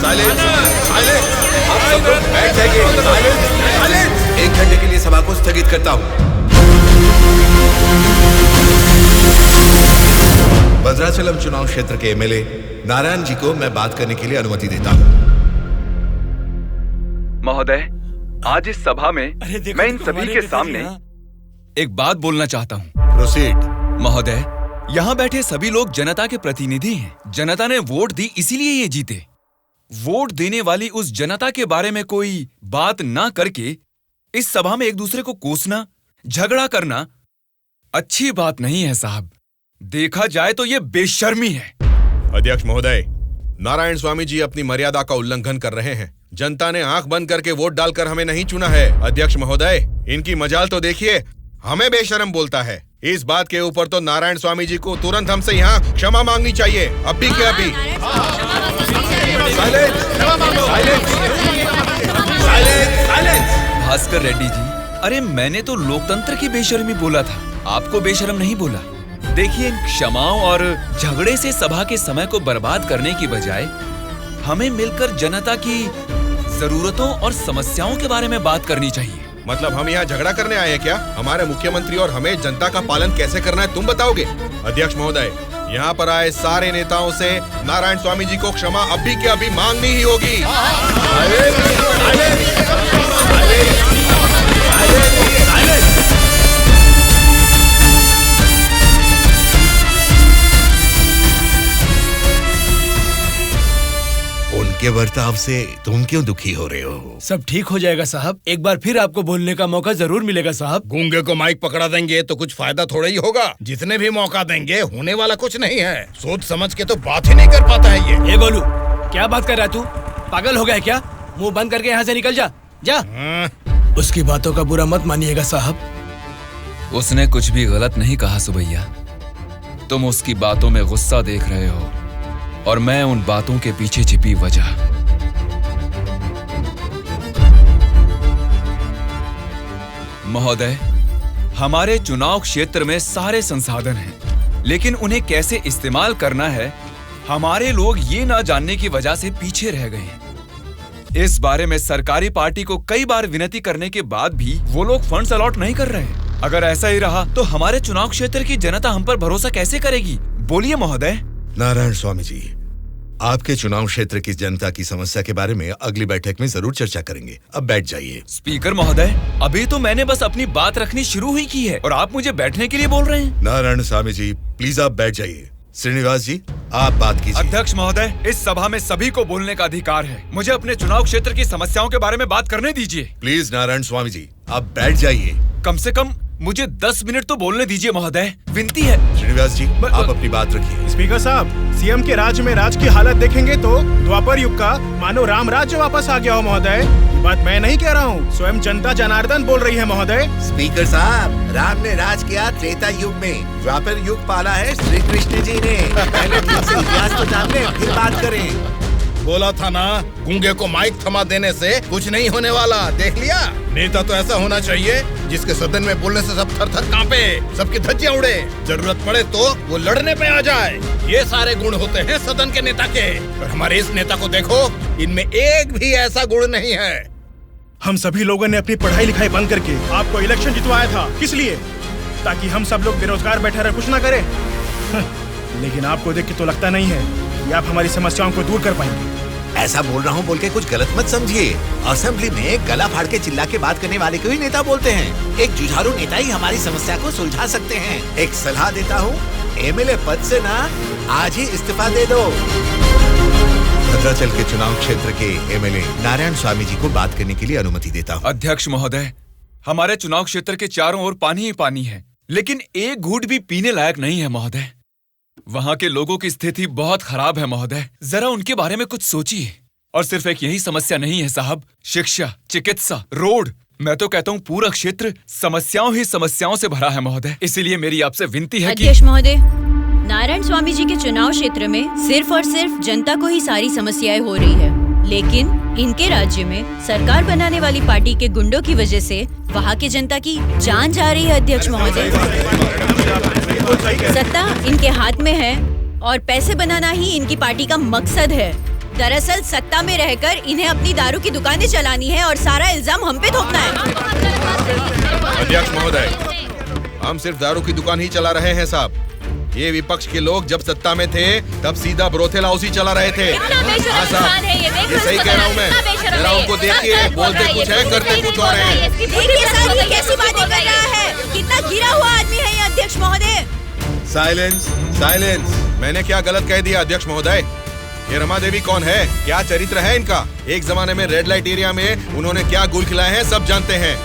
साइलेंस, साइलेंस, आप सब लोग बैठ जाइए। Silence, silence. 1 घंटे के लिए सभा को स्थगित करता हूँ। भद्राचलम चुनाव क्षेत्र के एमएलए नारायण जी को मैं बात करने के लिए अनुमति देता हूँ। महोदय, आज इस सभा में मैं इन सभी के सामने एक बात बोलना चाहता हूँ। प्रोसीड। महोदय, यहाँ बैठे सभी लोग जनता के प्रतिनिधि हैं। जनता ने वोट दी इसीलिए ये जीते। वोट देने वाली उस जनता के बारे में कोई बात ना करके इस सभा में एक दूसरे को कोसना, झगड़ा करना अच्छी बात नहीं है साहब। देखा जाए तो ये बेशर्मी है। अध्यक्ष महोदय, नारायण स्वामी जी अपनी मर्यादा का उल्लंघन कर रहे हैं। जनता ने आंख बंद करके वोट डालकर हमें नहीं चुना है। अध्यक्ष महोदय, इनकी मजाल तो देखिए, हमें बेशर्म बोलता है। इस बात के ऊपर तो नारायण स्वामी जी को तुरंत हमसे यहाँ क्षमा मांगनी चाहिए, अभी के अभी। भास्कर रेड्डी जी, अरे मैंने तो लोकतंत्र की बेशर्मी बोला था, आपको बेशर्म नहीं बोला। देखिए, इन क्षमाओं और झगड़े से सभा के समय को बर्बाद करने की बजाय हमें मिलकर जनता की जरूरतों और समस्याओं के बारे में बात करनी चाहिए। मतलब हम यहाँ झगड़ा करने आए हैं क्या? हमारे मुख्यमंत्री और हमें जनता का पालन कैसे करना है तुम बताओगे? अध्यक्ष महोदय, यहाँ पर आए सारे नेताओं से नारायण स्वामी जी को क्षमा अभी के अभी मांगनी ही होगी। उनके बर्ताव से तुम क्यों दुखी हो रहे हो? सब ठीक हो जाएगा साहब, एक बार फिर आपको बोलने का मौका जरूर मिलेगा साहब। गूंगे को माइक पकड़ा देंगे तो कुछ फायदा थोड़ा ही होगा। जितने भी मौका देंगे होने वाला कुछ नहीं है। सोच समझ के तो बात ही नहीं कर पाता है ये। बोलू, क्या बात कर रहा है तू? पागल हो गया क्या? मुंह बंद करके यहाँ से निकल जा, जा। उसकी बातों का बुरा मत मानिएगा साहब। उसने कुछ भी गलत नहीं कहा सुबैया। तुम उसकी बातों में गुस्सा देख रहे हो और मैं उन बातों के पीछे छिपी वजह। महोदय, हमारे चुनाव क्षेत्र में सारे संसाधन हैं, लेकिन उन्हें कैसे इस्तेमाल करना है हमारे लोग ये ना जानने की वजह से पीछे रह गए हैं। इस बारे में सरकारी पार्टी को कई बार विनती करने के बाद भी वो लोग फंड्स अलॉट नहीं कर रहे हैं। अगर ऐसा ही रहा तो हमारे चुनाव क्षेत्र की जनता हम पर भरोसा कैसे करेगी? बोलिए महोदय। नारायण स्वामी जी, आपके चुनाव क्षेत्र की जनता की समस्या के बारे में अगली बैठक में जरूर चर्चा करेंगे। अब बैठ जाइए। स्पीकर महोदय, अभी तो मैंने बस अपनी बात रखनी शुरू ही की है और आप मुझे बैठने के लिए बोल रहे हैं। नारायण स्वामी जी, प्लीज आप बैठ जाइए। श्रीनिवास जी, आप बात कीजिए। अध्यक्ष महोदय, इस सभा में सभी को बोलने का अधिकार है। मुझे अपने चुनाव क्षेत्र की समस्याओं के बारे में बात करने दीजिए। प्लीज नारायण स्वामी जी, आप बैठ जाइए। कम से कम मुझे 10 मिनट तो बोलने दीजिए महोदय, विनती है। श्रीनिवास जी, आप अपनी बात रखिए। स्पीकर साहब, सीएम के राज्य में राज की हालत देखेंगे तो द्वापर युग का मानो राम राज्य वापस आ गया हो महोदय। ये बात मैं नहीं कह रहा हूँ, स्वयं जनता जनार्दन बोल रही है महोदय। स्पीकर साहब, राम ने राज किया त्रेता युग में, द्वापर युग पाला है श्री कृष्ण जी ने। पहले ठीक से इतिहास को जान ले, फिर बात करें। बोला था ना, गूंगे को माइक थमा देने से कुछ नहीं होने वाला। देख लिया, नेता तो ऐसा होना चाहिए जिसके सदन में बोलने से सब थर थर कांपे, सबकी धज्जियां उड़े, जरूरत पड़े तो वो लड़ने पे आ जाए। ये सारे गुण होते हैं सदन के नेता के। और हमारे इस नेता को देखो, इनमें एक भी ऐसा गुण नहीं है। हम सभी लोगों ने अपनी पढ़ाई लिखाई बंद करके आपको इलेक्शन जितवाया था। किस लिए? ताकि हम सब लोग बेरोजगार बैठे रहे, कुछ ना करें। लेकिन आपको देख के तो लगता नहीं है कि आप हमारी समस्याओं को दूर कर पाएंगे। ऐसा बोल रहा हूँ बोल के कुछ गलत मत समझिए। असेंबली में गला फाड़ के चिल्ला के बात करने वाले को ही नेता बोलते हैं। एक जुझारू नेता ही हमारी समस्या को सुलझा सकते हैं। एक सलाह देता हूँ, एमएलए पद से ना आज ही इस्तीफा दे दो। भद्राचल के चुनाव क्षेत्र के एमएलए नारायण स्वामी जी को बात करने के लिए अनुमति देता हूँ। अध्यक्ष महोदय, हमारे चुनाव क्षेत्र के चारों ओर पानी ही पानी है, लेकिन एक घूंट भी पीने लायक नहीं है महोदय। वहाँ के लोगों की स्थिति बहुत खराब है महोदय, जरा उनके बारे में कुछ सोचिए। और सिर्फ एक यही समस्या नहीं है साहब, शिक्षा, चिकित्सा, रोड, मैं तो कहता हूँ पूरा क्षेत्र समस्याओं ही समस्याओं से भरा है महोदय। इसीलिए मेरी आपसे विनती है कि अध्यक्ष महोदय, नारायण स्वामी जी के चुनाव क्षेत्र में सिर्फ और सिर्फ जनता को ही सारी समस्याएं हो रही है, लेकिन इनके राज्य में सरकार बनाने वाली पार्टी के गुंडों की वजह से वहाँ की जनता की जान जा रही है। अध्यक्ष महोदय, सत्ता इनके हाथ में है और पैसे बनाना ही इनकी पार्टी का मकसद है। दरअसल सत्ता में रहकर इन्हें अपनी दारू की दुकानें चलानी है और सारा इल्जाम हम पे थोपना है। अध्यक्ष महोदय, हम सिर्फ दारू की दुकान ही चला रहे हैं साहब। ये विपक्ष के लोग जब सत्ता में थे तब सीधा ब्रोथेल हाउस ही चला रहे थे। हाँ साहब, ये सही कह रहा हूँ मैं। जरा उनको देखिए, बोलते कुछ है करते कुछ और है। देखिए सर, ये कैसी बातें कर रहा है, कितना गिरा हुआ आदमी है ये अध्यक्ष महोदय। Silence, silence. मैंने क्या गलत कह दिया अध्यक्ष महोदय? ये रमा देवी कौन है, क्या चरित्र है इनका? एक जमाने में रेड लाइट एरिया में उन्होंने क्या गुल खिलाए हैं सब जानते हैं।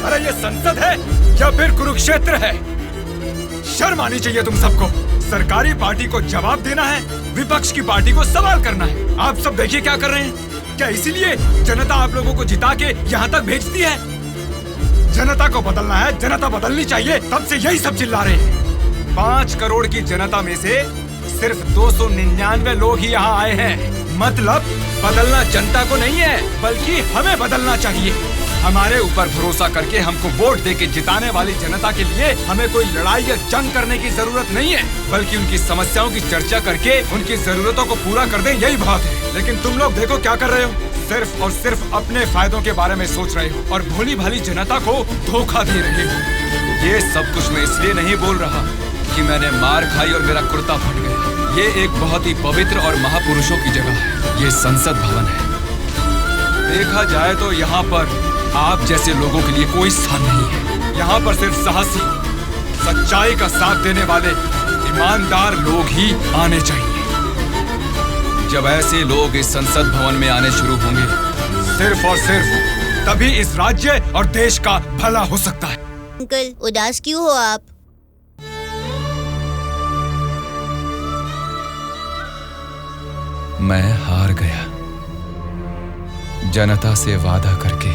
अरे ये संसद है या फिर कुरुक्षेत्र है? शर्म आनी चाहिए तुम सबको। सरकारी पार्टी को जवाब देना है, विपक्ष की पार्टी को सवाल करना है। आप सब देखिए क्या कर रहे हैं। क्या इसीलिए जनता आप लोगों को जिता के यहाँ तक भेजती है? जनता को बदलना है, जनता बदलनी चाहिए, तब से यही सब चिल्ला रहे हैं। 5 करोड़ की जनता में से सिर्फ 299 लोग ही यहाँ आए हैं। मतलब बदलना जनता को नहीं है, बल्कि हमें बदलना चाहिए। हमारे ऊपर भरोसा करके हमको वोट देके जिताने वाली जनता के लिए हमें कोई लड़ाई या जंग करने की जरूरत नहीं है, बल्कि उनकी समस्याओं की चर्चा करके उनकी जरूरतों को पूरा कर दें, यही बहुत है। लेकिन तुम लोग देखो क्या कर रहे हो, सिर्फ और सिर्फ अपने फायदों के बारे में सोच रहे हो और भोली भाली जनता को धोखा दे रहे हो। ये सब कुछ मैं इसलिए नहीं बोल रहा कि मैंने मार खाई और मेरा कुर्ता फट गया। ये एक बहुत ही पवित्र और महापुरुषों की जगह है, ये संसद भवन है। देखा जाए तो यहाँ पर आप जैसे लोगों के लिए कोई स्थान नहीं है। यहाँ पर सिर्फ साहसी, सच्चाई का साथ देने वाले ईमानदार लोग ही आने चाहिए। जब ऐसे लोग इस संसद भवन में आने शुरू होंगे, सिर्फ और सिर्फ तभी इस राज्य और देश का भला हो सकता है। अंकल, उदास क्यों हो आप? मैं हार गया। जनता से वादा करके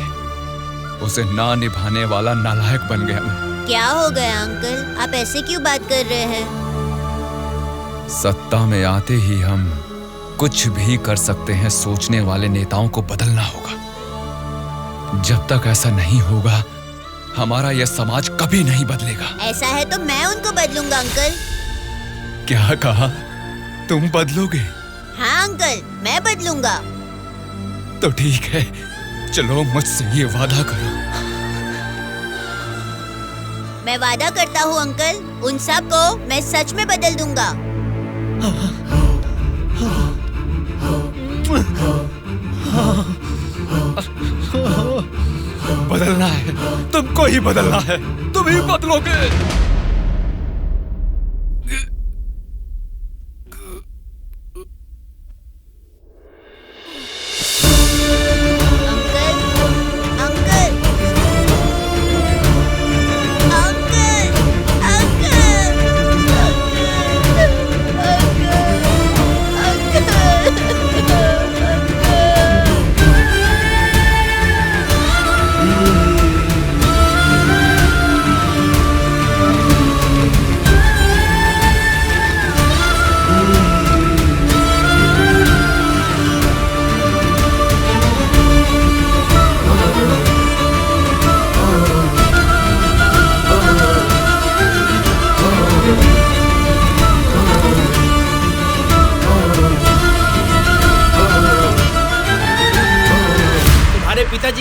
उसे ना निभाने वाला नालायक बन गया मैं। क्या हो गया अंकल, आप ऐसे क्यों बात कर रहे हैं? सत्ता में आते ही हम कुछ भी कर सकते हैं सोचने वाले नेताओं को बदलना होगा। जब तक ऐसा नहीं होगा, हमारा यह समाज कभी नहीं बदलेगा। ऐसा है तो मैं उनको बदलूंगा अंकल। क्या कहा? तुम बदलोगे? हाँ अंकल, मैं बदलूंगा। तो ठीक है, चलो मुझसे ये वादा करो। मैं वादा करता हूँ अंकल, उन सब को मैं सच में बदल दूंगा। बदलना है, तुमको ही बदलना है, तुम ही बदलोगे।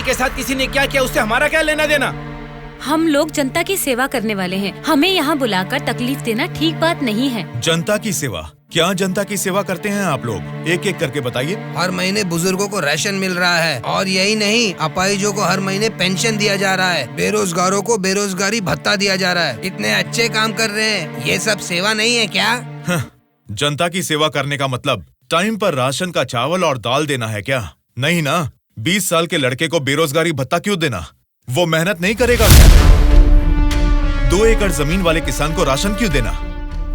के साथ किसी ने क्या किया उससे हमारा क्या लेना देना? हम लोग जनता की सेवा करने वाले हैं। हमें यहाँ बुलाकर तकलीफ देना ठीक बात नहीं है। जनता की सेवा? क्या जनता की सेवा करते हैं आप लोग? एक एक करके बताइए। हर महीने बुजुर्गों को राशन मिल रहा है, और यही नहीं, अपाहिजों को हर महीने पेंशन दिया जा रहा है, बेरोजगारों को बेरोजगारी भत्ता दिया जा रहा है। इतने अच्छे काम कर रहे हैं, ये सब सेवा नहीं है क्या? जनता की सेवा करने का मतलब टाइम पर राशन का चावल और दाल देना है क्या? नहीं ना। 20 साल के लड़के को बेरोजगारी भत्ता क्यों देना? वो मेहनत नहीं करेगा? 2 एकड़ जमीन वाले किसान को राशन क्यों देना?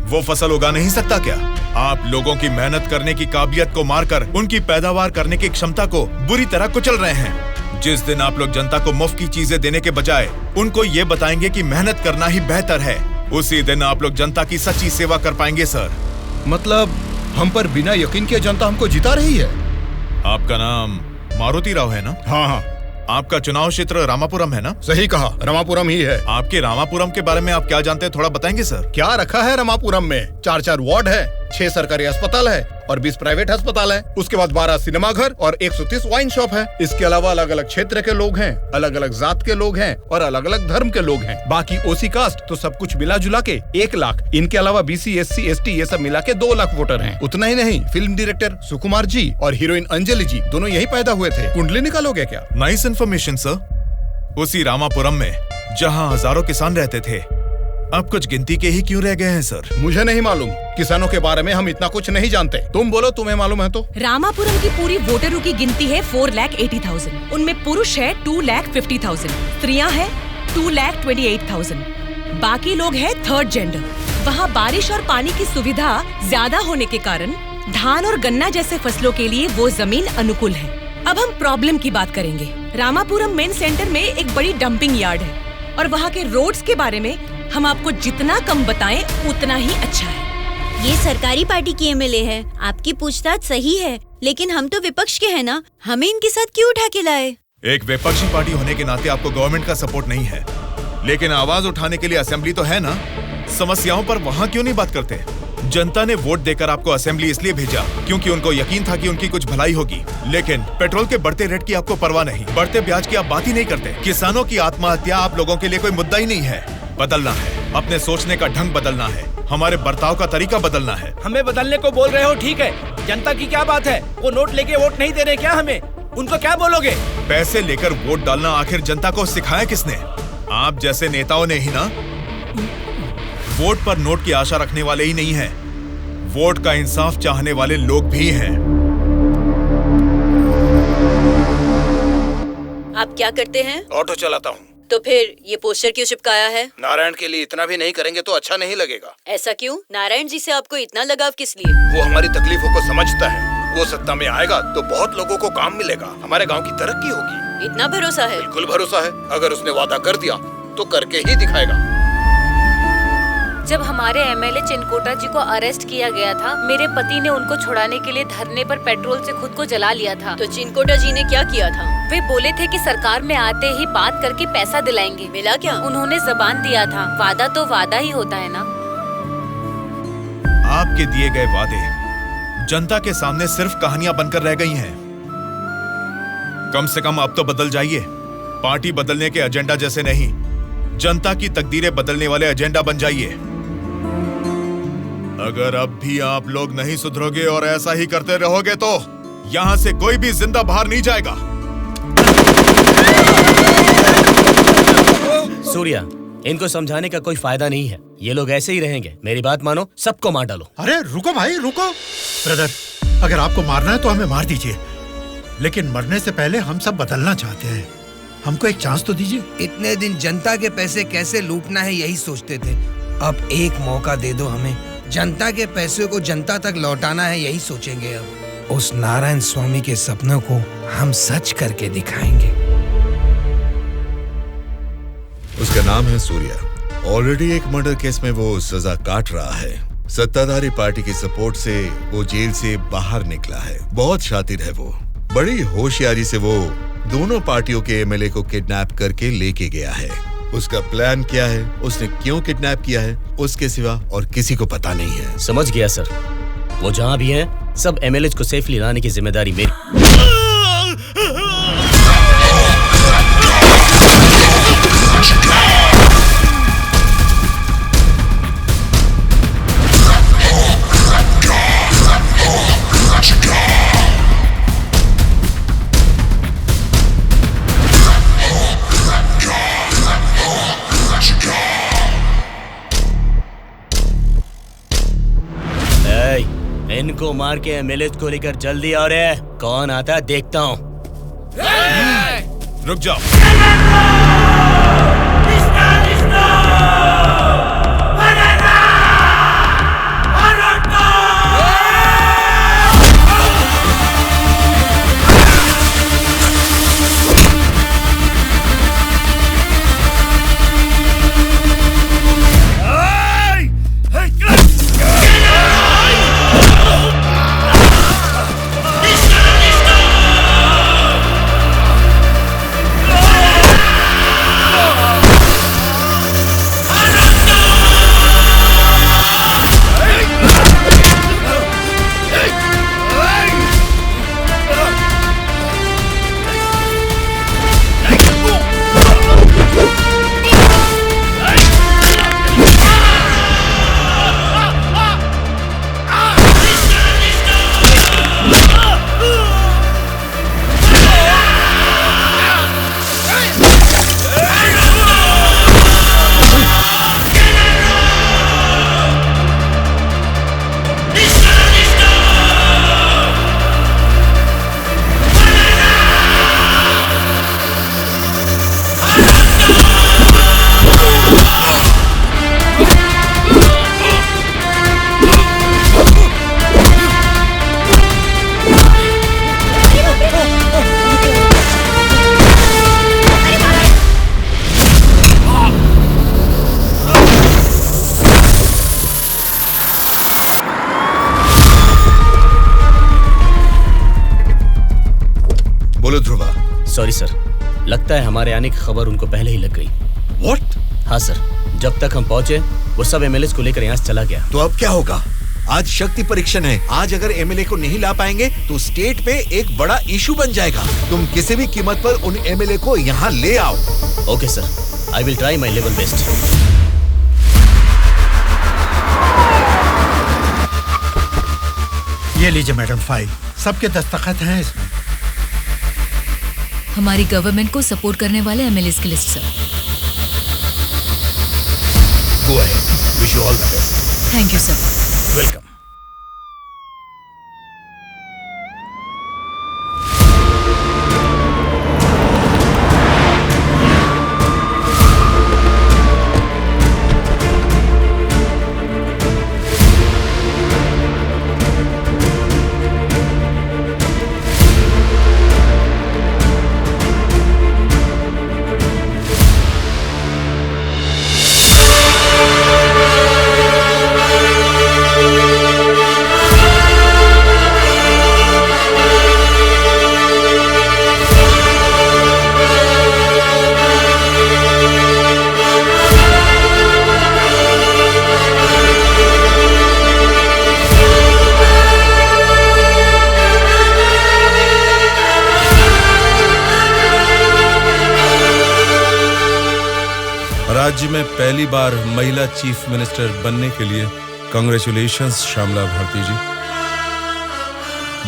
वो फसल उगा नहीं सकता क्या? आप लोगों की मेहनत करने की काबिलियत को मारकर उनकी पैदावार करने की क्षमता को बुरी तरह कुचल रहे हैं। जिस दिन आप लोग जनता को मुफ्त की चीजें देने के बजाय उनको ये बताएंगे कि मेहनत करना ही बेहतर है, उसी दिन आप लोग जनता की सच्ची सेवा कर पाएंगे सर। मतलब हम पर बिना यकीन के जनता हमको जिता रही है। आपका नाम मारुति राव है ना? हाँ हाँ। आपका चुनाव क्षेत्र रामापुरम है ना? सही कहा, रामापुरम ही है। आपके रामापुरम के बारे में आप क्या जानते हैं, थोड़ा बताएंगे सर? क्या रखा है रामापुरम में? 4 वार्ड है, 6 सरकारी अस्पताल है और 20 प्राइवेट अस्पताल है। उसके बाद 12 सिनेमा घर और 130 वाइन शॉप है। इसके अलावा अलग अलग क्षेत्र के लोग हैं, अलग अलग जात के लोग हैं और अलग अलग धर्म के लोग हैं। बाकी ओसी कास्ट तो सब कुछ मिला जुला के 1 लाख। इनके अलावा BC SC ST ये सब मिला के 2 लाख वोटर हैं। उतना ही नहीं, फिल्म डायरेक्टर सुकुमार जी और हीरोइन अंजलि जी दोनों यही पैदा हुए थे। कुंडली निकालोगे क्या? Nice information sir. उसी रामापुरम में जहाँ हजारों किसान रहते थे, अब कुछ गिनती के ही क्यों रह गए हैं सर? मुझे नहीं मालूम, किसानों के बारे में हम इतना कुछ नहीं जानते। तुम बोलो, तुम्हें मालूम है तो? रामापुरम की पूरी वोटरों की गिनती है 4,80,000। उनमें पुरुष है 2,50,000, स्त्रियां हैं 2,28,000। बाकी लोग हैं 3rd जेंडर। वहाँ बारिश और पानी की सुविधा ज्यादा होने के कारण धान और गन्ना जैसे फसलों के लिए वो जमीन अनुकूल है। अब हम प्रॉब्लम की बात करेंगे। रामापुरम मेन सेंटर में एक बड़ी डंपिंग यार्ड है और वहाँ के रोड्स के बारे में हम आपको जितना कम बताएं उतना ही अच्छा है। ये सरकारी पार्टी की MLA है, आपकी पूछताछ सही है, लेकिन हम तो विपक्ष के हैं ना, हमें इनके साथ क्यों उठा के लाए? एक विपक्षी पार्टी होने के नाते आपको गवर्नमेंट का सपोर्ट नहीं है, लेकिन आवाज उठाने के लिए असेंबली तो है ना। समस्याओं पर वहाँ क्यों नहीं बात करते? जनता ने वोट देकर आपको असेंबली इसलिए भेजा क्योंकि उनको यकीन था कि उनकी कुछ भलाई होगी, लेकिन पेट्रोल के बढ़ते रेट की आपको परवाह नहीं, बढ़ते ब्याज की आप बात ही नहीं करते। किसानों की आत्महत्या आप लोगों के लिए कोई मुद्दा ही नहीं है। बदलना है, अपने सोचने का ढंग बदलना है, हमारे बर्ताव का तरीका बदलना है। हमें बदलने को बोल रहे हो, ठीक है, जनता की क्या बात है? वो नोट लेके वोट नहीं दे रहे क्या हमें? उनको क्या बोलोगे? पैसे लेकर वोट डालना आखिर जनता को सिखाया किसने? आप जैसे नेताओं ने ही ना। वोट पर नोट की आशा रखने वाले ही नहीं हैं, वोट का इंसाफ चाहने वाले लोग भी हैं। आप क्या करते हैं? ऑटो चलाता हूँ। तो फिर ये पोस्टर क्यों चिपकाया है? नारायण के लिए इतना भी नहीं करेंगे तो अच्छा नहीं लगेगा। ऐसा क्यों? नारायण जी से आपको इतना लगाव किस लिए? वो हमारी तकलीफों को समझता है। वो सत्ता में आएगा तो बहुत लोगों को काम मिलेगा, हमारे गांव की तरक्की होगी। इतना भरोसा है? बिल्कुल भरोसा है। अगर उसने वादा कर दिया तो करके ही दिखाएगा। जब हमारे MLA चिनकोटा जी को अरेस्ट किया गया था, मेरे पति ने उनको छुड़ाने के लिए धरने पर पेट्रोल से खुद को जला लिया था। तो चिनकोटा जी ने क्या किया था? वे बोले थे कि सरकार में आते ही बात करके पैसा दिलाएंगे। मिला क्या? उन्होंने जबान दिया था। वादा तो वादा ही होता है ना। आपके दिए गए वादे जनता के सामने सिर्फ कहानियां बनकर रह गई हैं। कम से कम अब तो बदल जाइए। पार्टी बदलने के एजेंडा जैसे नहीं, जनता की तकदीरें बदलने वाले एजेंडा बन जाइए। अगर अब भी आप लोग नहीं सुधरोगे और ऐसा ही करते रहोगे तो यहाँ से कोई भी जिंदा बाहर नहीं जाएगा। सूर्या, इनको समझाने का कोई फायदा नहीं है, ये लोग ऐसे ही रहेंगे। मेरी बात मानो, सबको मार डालो। अरे रुको भाई, रुको। ब्रदर, अगर आपको मारना है तो हमें मार दीजिए, लेकिन मरने से पहले हम सब बदलना चाहते हैं। हमको एक चांस तो दीजिए। इतने दिन जनता के पैसे कैसे लूटना है यही सोचते थे, अब एक मौका दे दो हमें। जनता के पैसे को जनता तक लौटाना है यही सोचेंगे। अब उस नारायण स्वामी के सपनों को हम सच करके दिखाएंगे। उसका नाम है सूर्या। ऑलरेडी एक मर्डर केस में वो सजा काट रहा है। सत्ताधारी पार्टी की सपोर्ट से वो जेल से बाहर निकला है। बहुत शातिर है वो। बड़ी होशियारी से वो दोनों पार्टियों के MLA को किडनैप करके लेके गया है। उसका प्लान क्या है, उसने क्यों किडनैप किया है, उसके सिवा और किसी को पता नहीं है। समझ गया सर। वो जहाँ भी हैं, सब MLAs को सेफली लाने की जिम्मेदारी मेरी। इनको मार के एमएलए को लेकर जल्दी आ रहे हैं। कौन आता है देखता हूँ। रुक जाओ। सॉरी सर, लगता है हमारे आने की खबर उनको पहले ही लग गई। What? हाँ सर, जब तक हम पहुंचे वो सब एमएलए को लेकर यहाँ से चला गया। तो अब क्या होगा? आज शक्ति परीक्षण है। आज अगर एमएलए को नहीं ला पाएंगे तो स्टेट पे एक बड़ा इशू बन जाएगा। तुम किसी भी कीमत पर उन एमएलए को यहाँ ले आओ। Okay sir, I will try my level best. ये लीजिए मैडम फाइल, सबके दस्तखत हैं इसमें। हमारी गवर्नमेंट को सपोर्ट करने वाले एमएलए की list sir. Go ahead. Wish you all the best. Thank you sir. Welcome. राज्य में पहली बार महिला चीफ मिनिस्टर बनने के लिए congratulations Shyamala Bharti ji.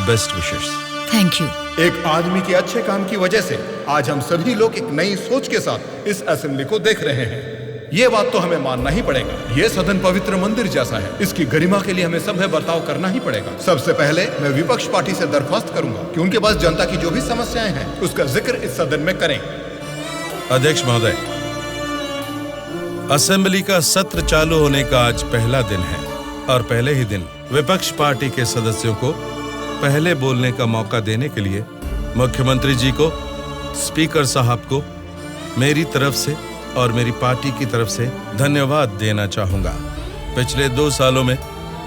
Best wishes. Thank you. एक आदमी के अच्छे काम की वजह से आज हम सभी लोग एक नई सोच के साथ इस असेंबली को देख रहे हैं। ये बात तो हमें मानना ही पड़ेगा। ये सदन पवित्र मंदिर जैसा है। इसकी गरिमा के लिए हमें सभ्य बर्ताव करना ही पड़ेगा। सबसे पहले मैं विपक्ष पार्टी से दरख्वास्त करूंगा कि उनके पास जनता की जो भी समस्याएं हैं उसका जिक्र इस सदन में करें। अध्यक्ष महोदय, असेंबली का सत्र चालू होने का आज पहला दिन है और पहले ही दिन विपक्ष पार्टी के सदस्यों को पहले बोलने का मौका देने के लिए मुख्यमंत्री जी को, स्पीकर साहब को मेरी तरफ से और मेरी पार्टी की तरफ से धन्यवाद देना चाहूंगा। पिछले 2 सालों में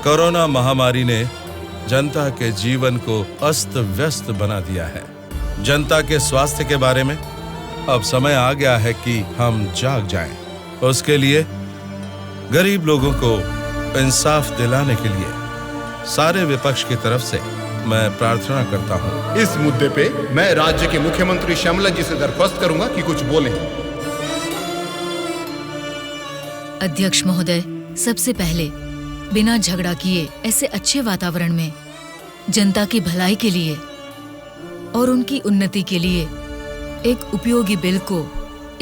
कोरोना महामारी ने जनता के जीवन को अस्त व्यस्त बना दिया है। जनता के स्वास्थ्य के बारे में अब समय आ गया है कि हम जाग जाएं। उसके लिए गरीब लोगों को इंसाफ दिलाने के लिए सारे विपक्ष की तरफ से मैं प्रार्थना करता हूं। इस मुद्दे पे मैं राज्य के मुख्यमंत्री श्यामला जी से दरख्वास्त करूंगा कि कुछ बोलें। अध्यक्ष महोदय, सबसे पहले बिना झगड़ा किए ऐसे अच्छे वातावरण में जनता की भलाई के लिए और उनकी उन्नति के लिए एक उपयोगी बिल को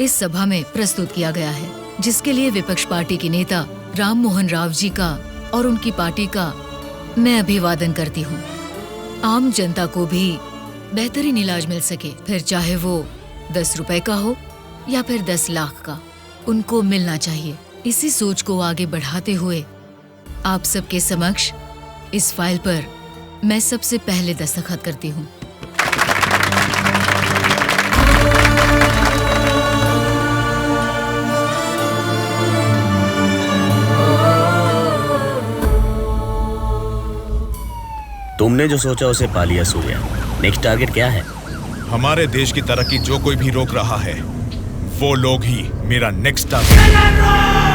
इस सभा में प्रस्तुत किया गया है, जिसके लिए विपक्ष पार्टी के नेता राम मोहन राव जी का और उनकी पार्टी का मैं अभिवादन करती हूँ। आम जनता को भी बेहतरीन इलाज मिल सके, फिर चाहे वो 10 रुपए का हो या फिर 10 लाख का, उनको मिलना चाहिए। इसी सोच को आगे बढ़ाते हुए आप सबके समक्ष इस फाइल पर मैं सबसे पहले दस्तखत करती हूँ। तुमने जो सोचा उसे पा लिया सूर्या। नेक्स्ट टारगेट क्या है? हमारे देश की तरक्की जो कोई भी रोक रहा है, वो लोग ही मेरा नेक्स्ट टारगेट।